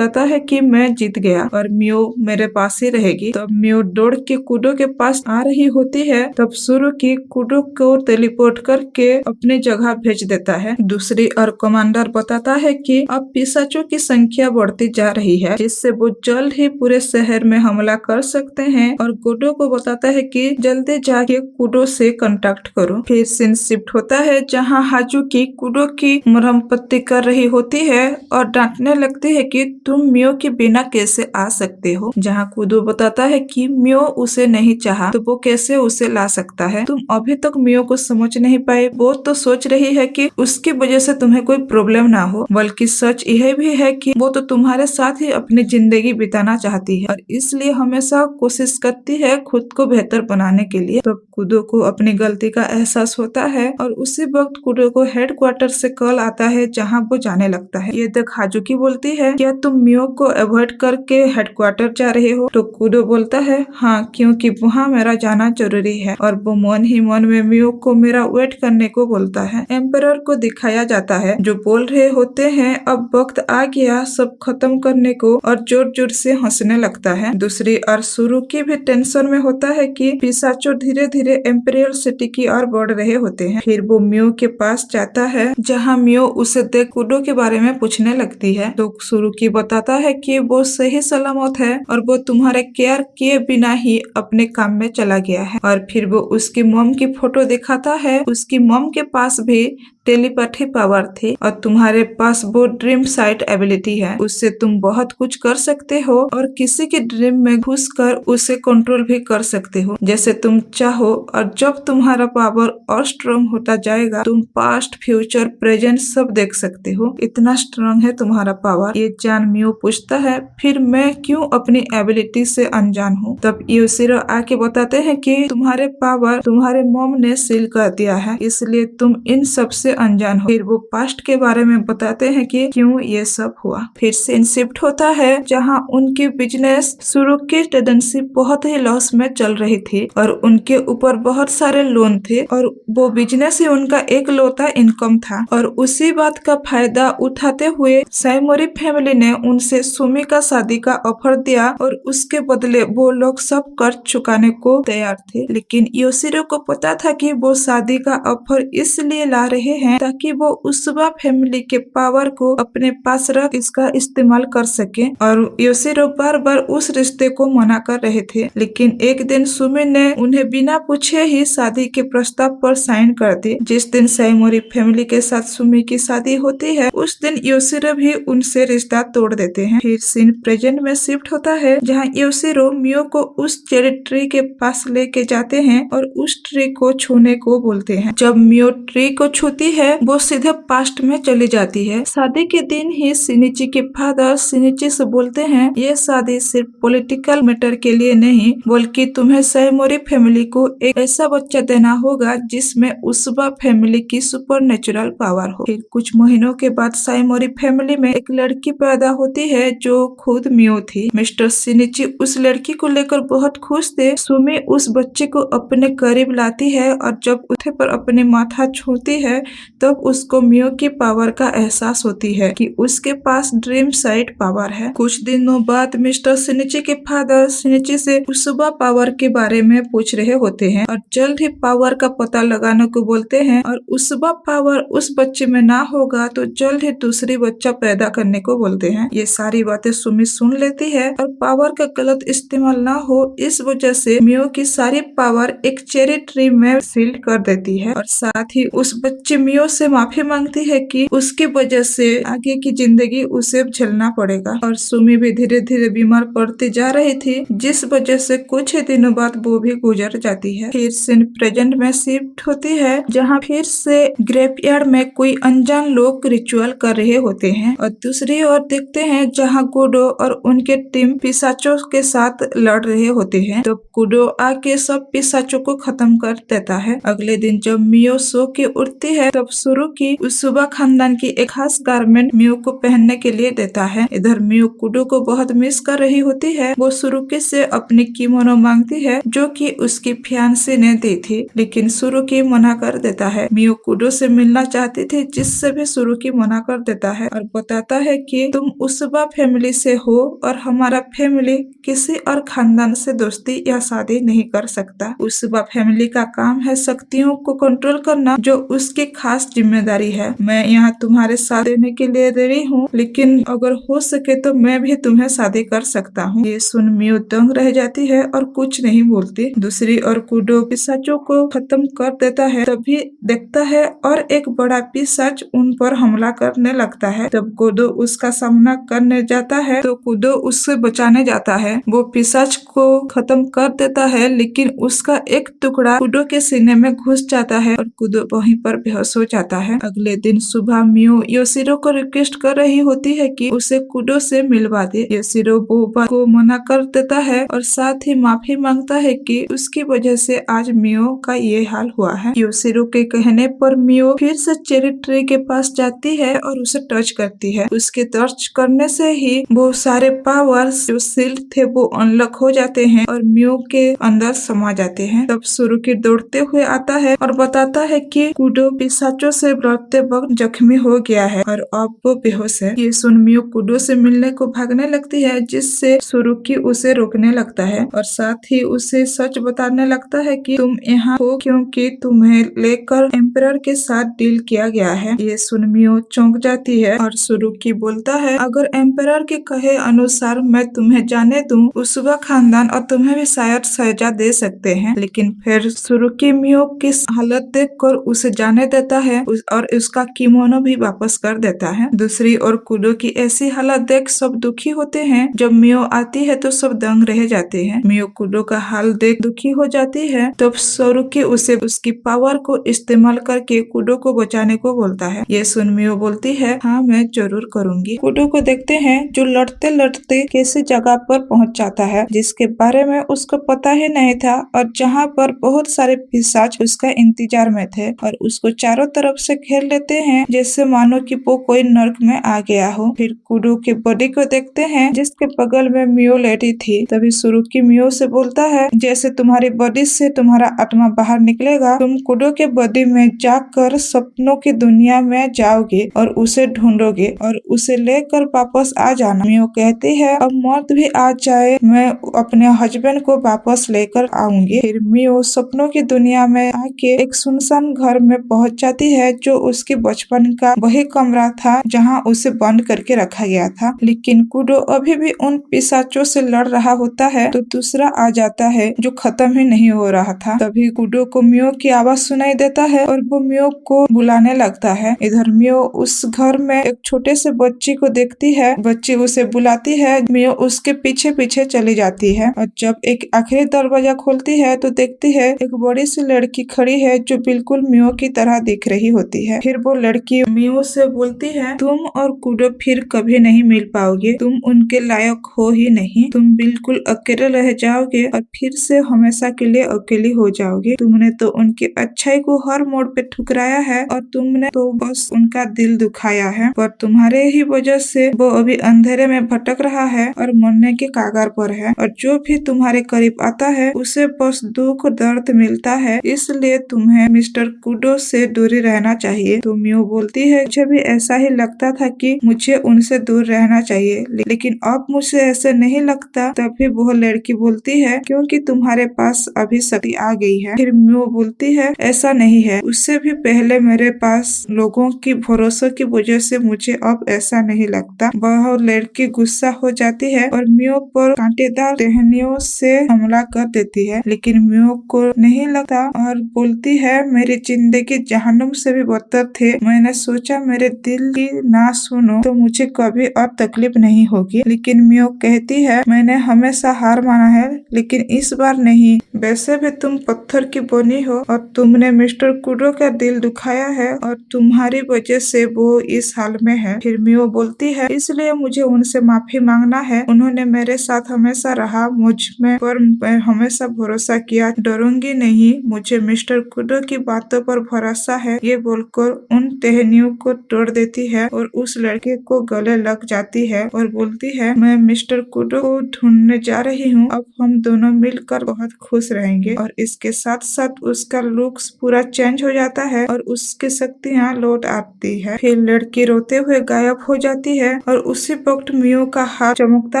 है कि मैं जीत गया और मियो मेरे पास ही रहेगी। तब मियो दौड़ के कुडो के पास आ रही होती है। तब सुरुकी कुडो को टेलीपोर्ट करके अपनी जगह भेज देता है। दूसरी ओर कमांडर बताता है कि अब पिशाचों की संख्या बढ़ती जा रही है, जिससे वो जल्द ही पूरे शहर में हमला कर सकते हैं और कुडो को बताता है कि जल्दी जाके कुडो से कांटेक्ट करो। फिर सीन शिफ्ट होता है जहाँ हाजुकी कुडो की मरहम पट्टी कर रही होती है और डांटने लगती है कि तुम मियो के बिना कैसे आ सकते हो। जहाँ कुडो बताता है कि मियो उसे नहीं चाहा तो वो कैसे उसे ला सकता है। तुम अभी तक मियो को समझ नहीं पाए। वो तो सोच रही है कि उसकी वजह से तुम्हें कोई प्रॉब्लम प्रॉब्लम ना हो, बल्कि सच यह भी है कि वो तो तुम्हारे साथ ही अपनी जिंदगी बिताना चाहती है और इसलिए हमेशा कोशिश करती है खुद को बेहतर बनाने के लिए। तब कुडो को अपनी गलती का एहसास होता है और उसी वक्त कुडो को हेडक्वार्टर से कॉल आता है जहाँ वो जाने लगता है। ये देख हाजुकी बोलती है, क्या तुम मियो को अवॉइड करके हेडक्वार्टर जा रहे हो? तो कुडो बोलता है, हाँ, क्योंकि वहाँ मेरा जाना जरूरी है। और वो मन ही मन में मियो को मेरा वेट करने को बोलता है। एम्परर को दिखाया जाता है जो बोल रहे होते हैं, अब वक्त आ गया सब खत्म करने को, और जोर जोर से हंसने लगता है। दूसरी ओर सुरुकी भी टेंशन में होता है कि पिशाचो धीरे धीरे एम्पेरियल सिटी की ओर बढ़ रहे होते हैं। फिर वो मियो के पास जाता है जहाँ मियो उसे देख कुडो के बारे में पूछने लगती है। तो सुरुकी बताता है कि वो सही सलामत है और वो तुम्हारे केयर किए बिना ही अपने काम में चला गया है। और फिर वो उसकी मॉम की फोटो दिखाता है। उसकी मॉम के पास भी टेलीपैथी पावर थी और तुम्हारे पास वो ड्रीम साइट एबिलिटी है। उससे तुम बहुत कुछ कर सकते हो और किसी के ड्रीम में घुसकर उसे कंट्रोल भी कर सकते हो जैसे तुम चाहो। और जब तुम्हारा पावर और स्ट्रॉन्ग होता जाएगा तुम पास्ट फ्यूचर प्रेजेंट सब देख सकते हो। इतना स्ट्रॉन्ग है तुम्हारा पावर। ये जान मियो पूछता है, फिर मैं क्यों अपनी एबिलिटी से अनजान हूँ? तब योशिरो आके बताते हैं कि तुम्हारे पावर तुम्हारे मॉम ने सील कर दिया है, इसलिए तुम इन सब से अनजान हो। फिर वो पास्ट के बारे में बताते हैं कि क्यों ये सब हुआ। फिर सीन शिफ्ट होता है जहाँ उनकी बिजनेस शुरू की टेंडेंसी बहुत ही लॉस में चल रही थी और उनके ऊपर बहुत सारे लोन थे और वो बिजनेस ही उनका एक लौता इनकम था। और उसी बात का फायदा उठाते हुए साइमोरी फैमिली ने उनसे सुमी का शादी का ऑफर दिया और उसके बदले वो लोग सब कर्ज चुकाने को तैयार थे। लेकिन योशिरो को पता था कि वो शादी का ऑफर इसलिए ला रहे हैं ताकि वो उसबा फैमिली के पावर को अपने पास रख इसका इस्तेमाल कर सके। और योशिरो बार बार उस रिश्ते को मना कर रहे थे। लेकिन एक दिन सुमी ने उन्हें बिना पूछे ही शादी के प्रस्ताव पर साइन कर दी। जिस दिन साइमोरी फैमिली के साथ सुमी की शादी होती है उस दिन योशिरो भी उनसे रिश्ता तोड़ देते हैं। फिर सीन प्रेजेंट में शिफ्ट होता है जहाँ योशिरो मियो को उस चेरी ट्री के पास लेके जाते हैं और उस ट्री को छूने को बोलते हैं। जब मियो ट्री को छूती है वो सीधे पास्ट में चली जाती है। शादी के दिन ही शिनिची के फादर शिनिची से बोलते हैं, ये शादी सिर्फ पॉलिटिकल मैटर के लिए नहीं बल्कि तुम्हें साइमोरी फैमिली को एक ऐसा बच्चा देना होगा जिसमें उसबा फैमिली की सुपर नेचुरल पावर हो। फिर कुछ महीनों के बाद साइमोरी फैमिली में एक लड़की पैदा होती है जो खुद मियो थी। मिस्टर शिनिची उस लड़की को लेकर बहुत खुश थे। सुमी उस बच्चे को अपने करीब लाती है और जब उठे पर अपने माथा छूती है तब उसको मियो की पावर का एहसास होती है कि उसके पास ड्रीम साइट पावर है। कुछ दिनों बाद मिस्टर शिनिची के फादर शिनिची से उसबा पावर के बारे में पूछ रहे होते हैं और जल्द ही पावर का पता लगाने को बोलते हैं। और उसबा पावर उस बच्चे में ना होगा तो जल्द ही दूसरी बच्चा पैदा करने को बोलते हैं। ये सारी बातें सुमी सुन लेती है और पावर का गलत इस्तेमाल ना हो इस वजह से मियो की सारी पावर एक चेरी ट्री में सील कर देती है। और साथ ही उस बच्चे मियो से माफी मांगती है कि उसकी वजह से आगे की जिंदगी उसे झेलना पड़ेगा। और सुमी भी धीरे धीरे बीमार पड़ती जा रही थी जिस वजह से कुछ ही दिनों बाद वो भी गुजर जाती है। फिर सीन प्रेजेंट में शिफ्ट होती है जहाँ फिर से ग्रेवयार्ड में कोई अनजान लोग रिचुअल कर रहे होते हैं और दूसरी ओर देखते हैं जहाँ कुडो और उनके टीम पिशाचों के साथ लड़ रहे होते हैं। तो कुडो आके सब पिशाचों को खत्म कर देता है। अगले दिन जब मियो सो के उठती है तब सुरुकी उसुबा खानदान की एक खास गारमेंट मियो को पहनने के लिए देता है। इधर मियो कुडो को बहुत मिस कर रही होती है। वो सुरुकी से अपनी किमोनो मांगती है जो कि उसकी फियांसी ने दी थी, लेकिन सुरुकी मना कर देता है। मियो कुडो से मिलना चाहती थी जिससे भी सुरुकी मना कर देता है और बताता है कि तुम उसुबा फैमिली से हो और हमारा फैमिली किसी और खानदान से दोस्ती या शादी नहीं कर सकता। उसुबा फैमिली का काम है शक्तियों को कंट्रोल करना जो उसकी खास जिम्मेदारी है। मैं यहाँ तुम्हारे साथ देने के लिए रेडी हूँ, लेकिन अगर हो सके तो मैं भी तुम्हें शादी कर सकता हूँ। ये सुन मियो दंग रह जाती है और कुछ नहीं बोलती। दूसरी ओर कूडो पिशाचों को खत्म कर देता है तभी देखता है और एक बड़ा पिशाच उन पर हमला करने लगता है। तब कूडो उसका सामना करने जाता है तो कूडो उससे बचाने जाता है। वो पिशाच को खत्म कर देता है लेकिन उसका एक टुकड़ा कूडो के सीने में घुस जाता है और कूडो वहीं पर बेहोश हो जाता है। अगले दिन सुबह मियो योशिरो को रिक्वेस्ट कर रही होती है कि उसे कूडो से मिलवा दे। योशिरो वो बात को मना कर देता है और साथ ही माफी मांगता है कि उसकी वजह से आज मियो का ये हाल हुआ है। योशिरो के कहने पर मियो फिर से चेरी ट्री के पास जाती है और उसे टच करती है। उसके टच करने से ही वो सारे पावर्स जो शील्ड थे वो अनलॉक हो जाते हैं और मियो के अंदर समा जाते हैं। तब सुरुकी दौड़ते हुए आता है और बताता है कि कूडो पिशाचों से लड़ते वक्त जख्मी हो गया है और अब वो बेहोश है। ये सुन मियो कूडो से मिलने को भागने लगती है जिससे सुरुकी उसे रोकने लगता है और साथ ही उसे सच बताने लगता है कि तुम यहाँ हो क्योंकि तुम्हें लेकर एम्परर के साथ डील किया गया है। ये सुन मियो चौंक जाती है और सुरुकी बोलता है अगर एम्परर के कहे अनुसार मैं तुम्हें जाने दूं उसूगा खानदान और तुम्हें भी शायद सजा दे सकते हैं। लेकिन फिर सुरुकी मियो की हालत देखकर उसे जाने देता है और उसका किमोनो भी वापस कर देता है। दूसरी ओर कूडो की ऐसी हालत देख सब दुखी होते हैं। जब मियो आती है तो सब दंग रह जाते हैं। मियो कूडो का हाल देख दुखी हो जाती है। तब सुरुकी उसे उसकी पावर को इस्तेमाल करके कूडो को बचाने को बोलता है। ये सुन मियो बोलती है हाँ मैं जरूर करूंगी। कूडो को देखते हैं जो लड़ते लड़ते किसी जगह पर पहुंच जाता है जिसके बारे में उसको पता ही नहीं था और जहाँ पर बहुत सारे पिशाच उसका इंतजार में थे और उसको चारों तरफ से घेर लेते हैं जैसे मानो कि वो कोई नर्क में आ गया हो। फिर कूडो के बॉडी को देखते हैं जिसके बगल में मियो लेटी थी। तभी सुरुकी मियो से बोलता है जैसे तुम्हारी बॉडी से तुम्हारा आत्मा बाहर निकलेगा तुम कूडो के बॉडी में जाकर सपनों की दुनिया में जाओगे और उसे ढूंढोगे और उसे लेकर वापस आ जाना। मियो कहती है अब मौत भी आ जाए मैं अपने हस्बैंड को वापस लेकर आऊंगी। फिर मियो सपनों की दुनिया में आके एक सुनसान घर में पहुंच जाती है जो उसके बचपन का वही कमरा था जहां उसे बंद करके रखा गया था। लेकिन कूडो अभी भी उन पिशाचों से लड़ रहा होता है तो दूसरा आ जाता है जो खत्म ही नहीं हो रहा था। तभी कूडो को मियो की आवाज सुनाई देता है और वो मियो को बुलाने लगता है। इधर मियो उस घर में एक छोटे से बच्ची को देखती है। बच्ची उसे बुलाती है। मियो उसके पीछे पीछे चली जाती है और जब एक आखिरी दरवाजा खोलती है तो देखती है एक बड़ी सी लड़की खड़ी है जो बिल्कुल मियो की तरह दिख रही होती है। फिर वो लड़की मियो से बोलती है तुम और कूडो फिर कभी नहीं मिल पाओगे। तुम उनके लायक हो ही नहीं। तुम बिल्कुल अकेले रह जाओगे और फिर से हमेशा के लिए अकेली हो जाओगे। तुमने तो उनकी अच्छाई को हर मोड़ पे ठुकराया है और तुमने तो बस उनका दिल दुखाया है पर तुम्हारे ही वजह से वो अभी अंधेरे में भटक रहा है और मरने के कागार पर है और जो भी तुम्हारे करीब आता है उसे बस दुख दर्द मिलता है। इसलिए तुम्हें मिस्टर कूडो से दूरी रहना चाहिए। तो मियो बोलती है मुझे भी ऐसा ही लगता था कि मुझे उनसे दूर रहना चाहिए लेकिन अब मुझे ऐसे नहीं लगता। तभी वो लड़की बोलती है क्योंकि तुम्हारे पास अभी शक्ति आ गई है। फिर मियो बोलती है ऐसा नहीं है उससे भी पहले मेरे पास लोगों की भरोसे की वजह से मुझे अब ऐसा नहीं लगता। वह लड़की गुस्सा हो जाती है और मियो पर कांटेदार टहनियों से हमला कर देती है लेकिन मियो को नहीं लगता और बोलती है मेरी जिंदगी जहन्नुम से भी बदतर थे। मैंने सोचा मेरे दिल की ना सुनो तो मुझे कभी और तकलीफ नहीं होगी। लेकिन मियो कहती है मैंने हमेशा हार माना है लेकिन इस बार नहीं। वैसे भी तुम पत्थर की बनी हो और तुमने मिस्टर कूडो का दिल दुखाया है और तुम्हारी वजह से वो इस हाल में है। फिर मियो बोलती है इसलिए मुझे उनसे माफी मांगना है। उन्होंने मेरे साथ हमेशा रहा मुझ में पर मैं हमेशा भरोसा किया। डरूंगी नहीं मुझे मिस्टर कूडो की बातों पर भरोसा है। ये बोलकर उन टहनियों को तोड़ देती है और उस लड़के को गले लग जाती है और बोलती है मैं मिस्टर कूडो को ढूंढने जा रही हूँ। अब हम दोनों मिलकर बहुत खुश रहेंगे और इसके साथ साथ उसका लुक्स पूरा चेंज हो जाता है और उसकी शक्तियाँ लौट आती है। फिर लड़की रोते हुए गायब हो जाती है और उसी वक्त मियो का हाथ चमकता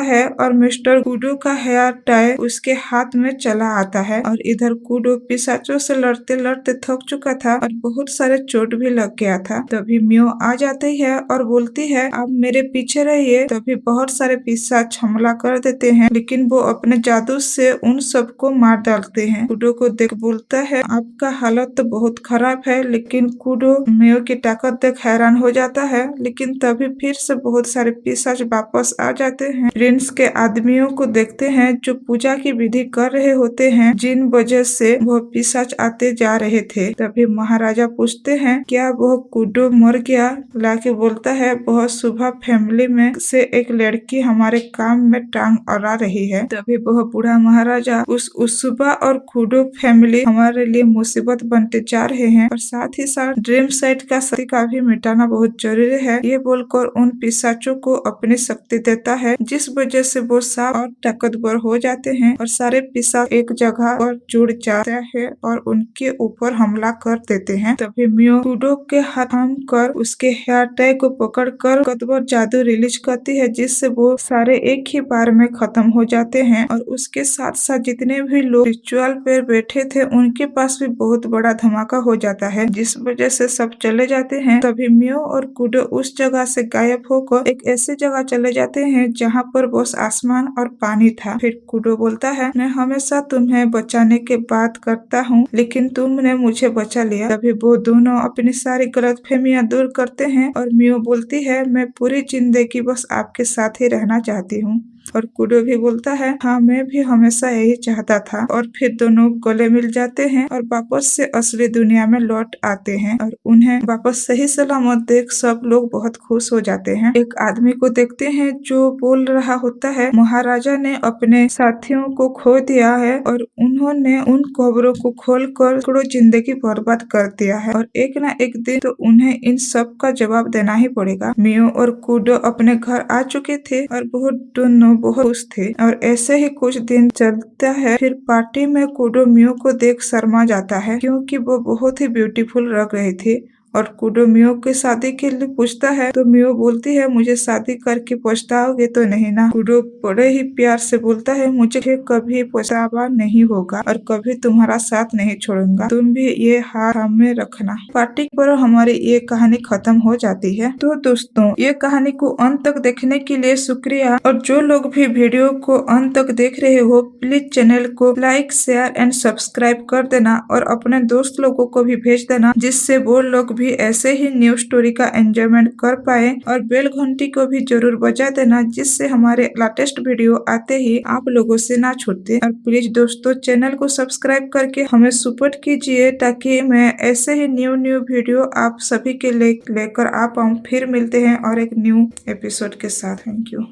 है और मिस्टर कूडो का हेयर टाई उसके हाथ में चला आता है और इधर कूडो पिशाचों से लड़ते लड़ते थक चुका था और बहुत सारे चोट भी लग गया था। तभी मियो आ जाती है और बोलती है आप मेरे पीछे रहिए। तभी बहुत सारे पिशाच हमला कर देते हैं लेकिन वो अपने जादू से उन सबको मार डालते हैं। कूडो को देख बोलता है आपका हालत तो बहुत खराब है, लेकिन कूडो मियो की ताकत देख हैरान हो जाता है। लेकिन तभी फिर से बहुत सारे पिशाच वापस आ जाते हैं। प्रिंस के आदमियों को देखते हैं जो पूजा की विधि कर रहे होते हैं, जिन वजह से वह पिशाच आते जा रहे थे। तभी महाराजा पूछते हैं क्या वह कूडो मर गया? लाके बोलता है वह सुबह फैमिली में से एक लड़की हमारे काम में टांग अड़ा रही है। तभी वह बूढ़ा महाराजा उस सुबह और कूडो फैमिली हमारे लिए मुसीबत बनते जा रहे हैं और साथ ही साथ ड्रीम साइट का शक्ति का भी मिटाना बहुत जरूरी है। ये बोलकर उन पिशाचों को अपनी शक्ति देता है, जिस वजह से वो साफ और ताकतवर हो जाते हैं और सारे पिशाच एक जगह पर जुड़ जाते हैं और उनके ऊपर हमला कर देते हैं। तभी मियो कूडो के हाथ थाम कर उसके हेयर टाई को पकड़ कर ताकतवर जादू रिलीज करती है, जिससे वो सारे एक ही बार में खत्म हो जाते हैं और उसके साथ साथ जितने भी लोग रिचुअल पे बैठे थे उनके पास भी बहुत बड़ा धमाका हो जाता है, जिस वजह से सब चले जाते हैं। तभी मियो और कूडो उस जगह से गायब होकर एक ऐसी जगह चले जाते हैं जहाँ पर बस आसमान और पानी था। फिर कूडो बोलता है मैं हमेशा तुम्हें बचाने की बात करता हूँ, लेकिन तुमने मुझे बचा लिया। तभी वो दोनों अपनी सारी गलतफहमियां दूर करते हैं और मियो बोलती है मैं पूरी जिंदगी बस आपके साथ ही रहना चाहती हूँ। और कूडो भी बोलता है हाँ मैं भी हमेशा यही चाहता था। और फिर दोनों गले मिल जाते हैं और वापस से असली दुनिया में लौट आते हैं और उन्हें वापस सही सलामत देख सब लोग बहुत खुश हो जाते हैं। एक आदमी को देखते हैं जो बोल रहा होता है महाराजा ने अपने साथियों को खो दिया है और उन्होंने उन खबरों को खोलकर करोड़ों जिंदगी बर्बाद कर दिया है और एक न एक दिन तो उन्हें इन सब का जवाब देना ही पड़ेगा। मियो और कूडो अपने घर आ चुके थे और दोनों बहुत खुश थे और ऐसे ही कुछ दिन चलता है। फिर पार्टी में कूडो मियो को देख शर्मा जाता है क्योंकि वो बहुत ही ब्यूटीफुल लग रही थी और कूडो मियो की शादी के लिए पूछता है तो मियो बोलती है मुझे शादी करके पछताओगे तो नहीं ना। कूडो बड़े ही प्यार से बोलता है मुझे कभी पछतावा नहीं होगा और कभी तुम्हारा साथ नहीं छोड़ूंगा, तुम भी ये हाथ में रखना। पार्टी पर हमारी ये कहानी खत्म हो जाती है। तो दोस्तों ये कहानी को अंत तक देखने के लिए शुक्रिया और जो लोग भी वीडियो को अंत तक देख रहे हो प्लीज चैनल को लाइक शेयर एंड सब्सक्राइब कर देना और अपने दोस्त लोगों को भी भेज देना, जिससे वो लोग भी ऐसे ही न्यू स्टोरी का एंजॉयमेंट कर पाए और बेल घंटी को भी जरूर बजा देना, जिससे हमारे लेटेस्ट वीडियो आते ही आप लोगों से ना छूटे। और प्लीज दोस्तों चैनल को सब्सक्राइब करके हमें सपोर्ट कीजिए ताकि मैं ऐसे ही न्यू वीडियो आप सभी के लेकर आ पाऊँ। फिर मिलते हैं और एक न्यू एपिसोड के साथ। Thank you.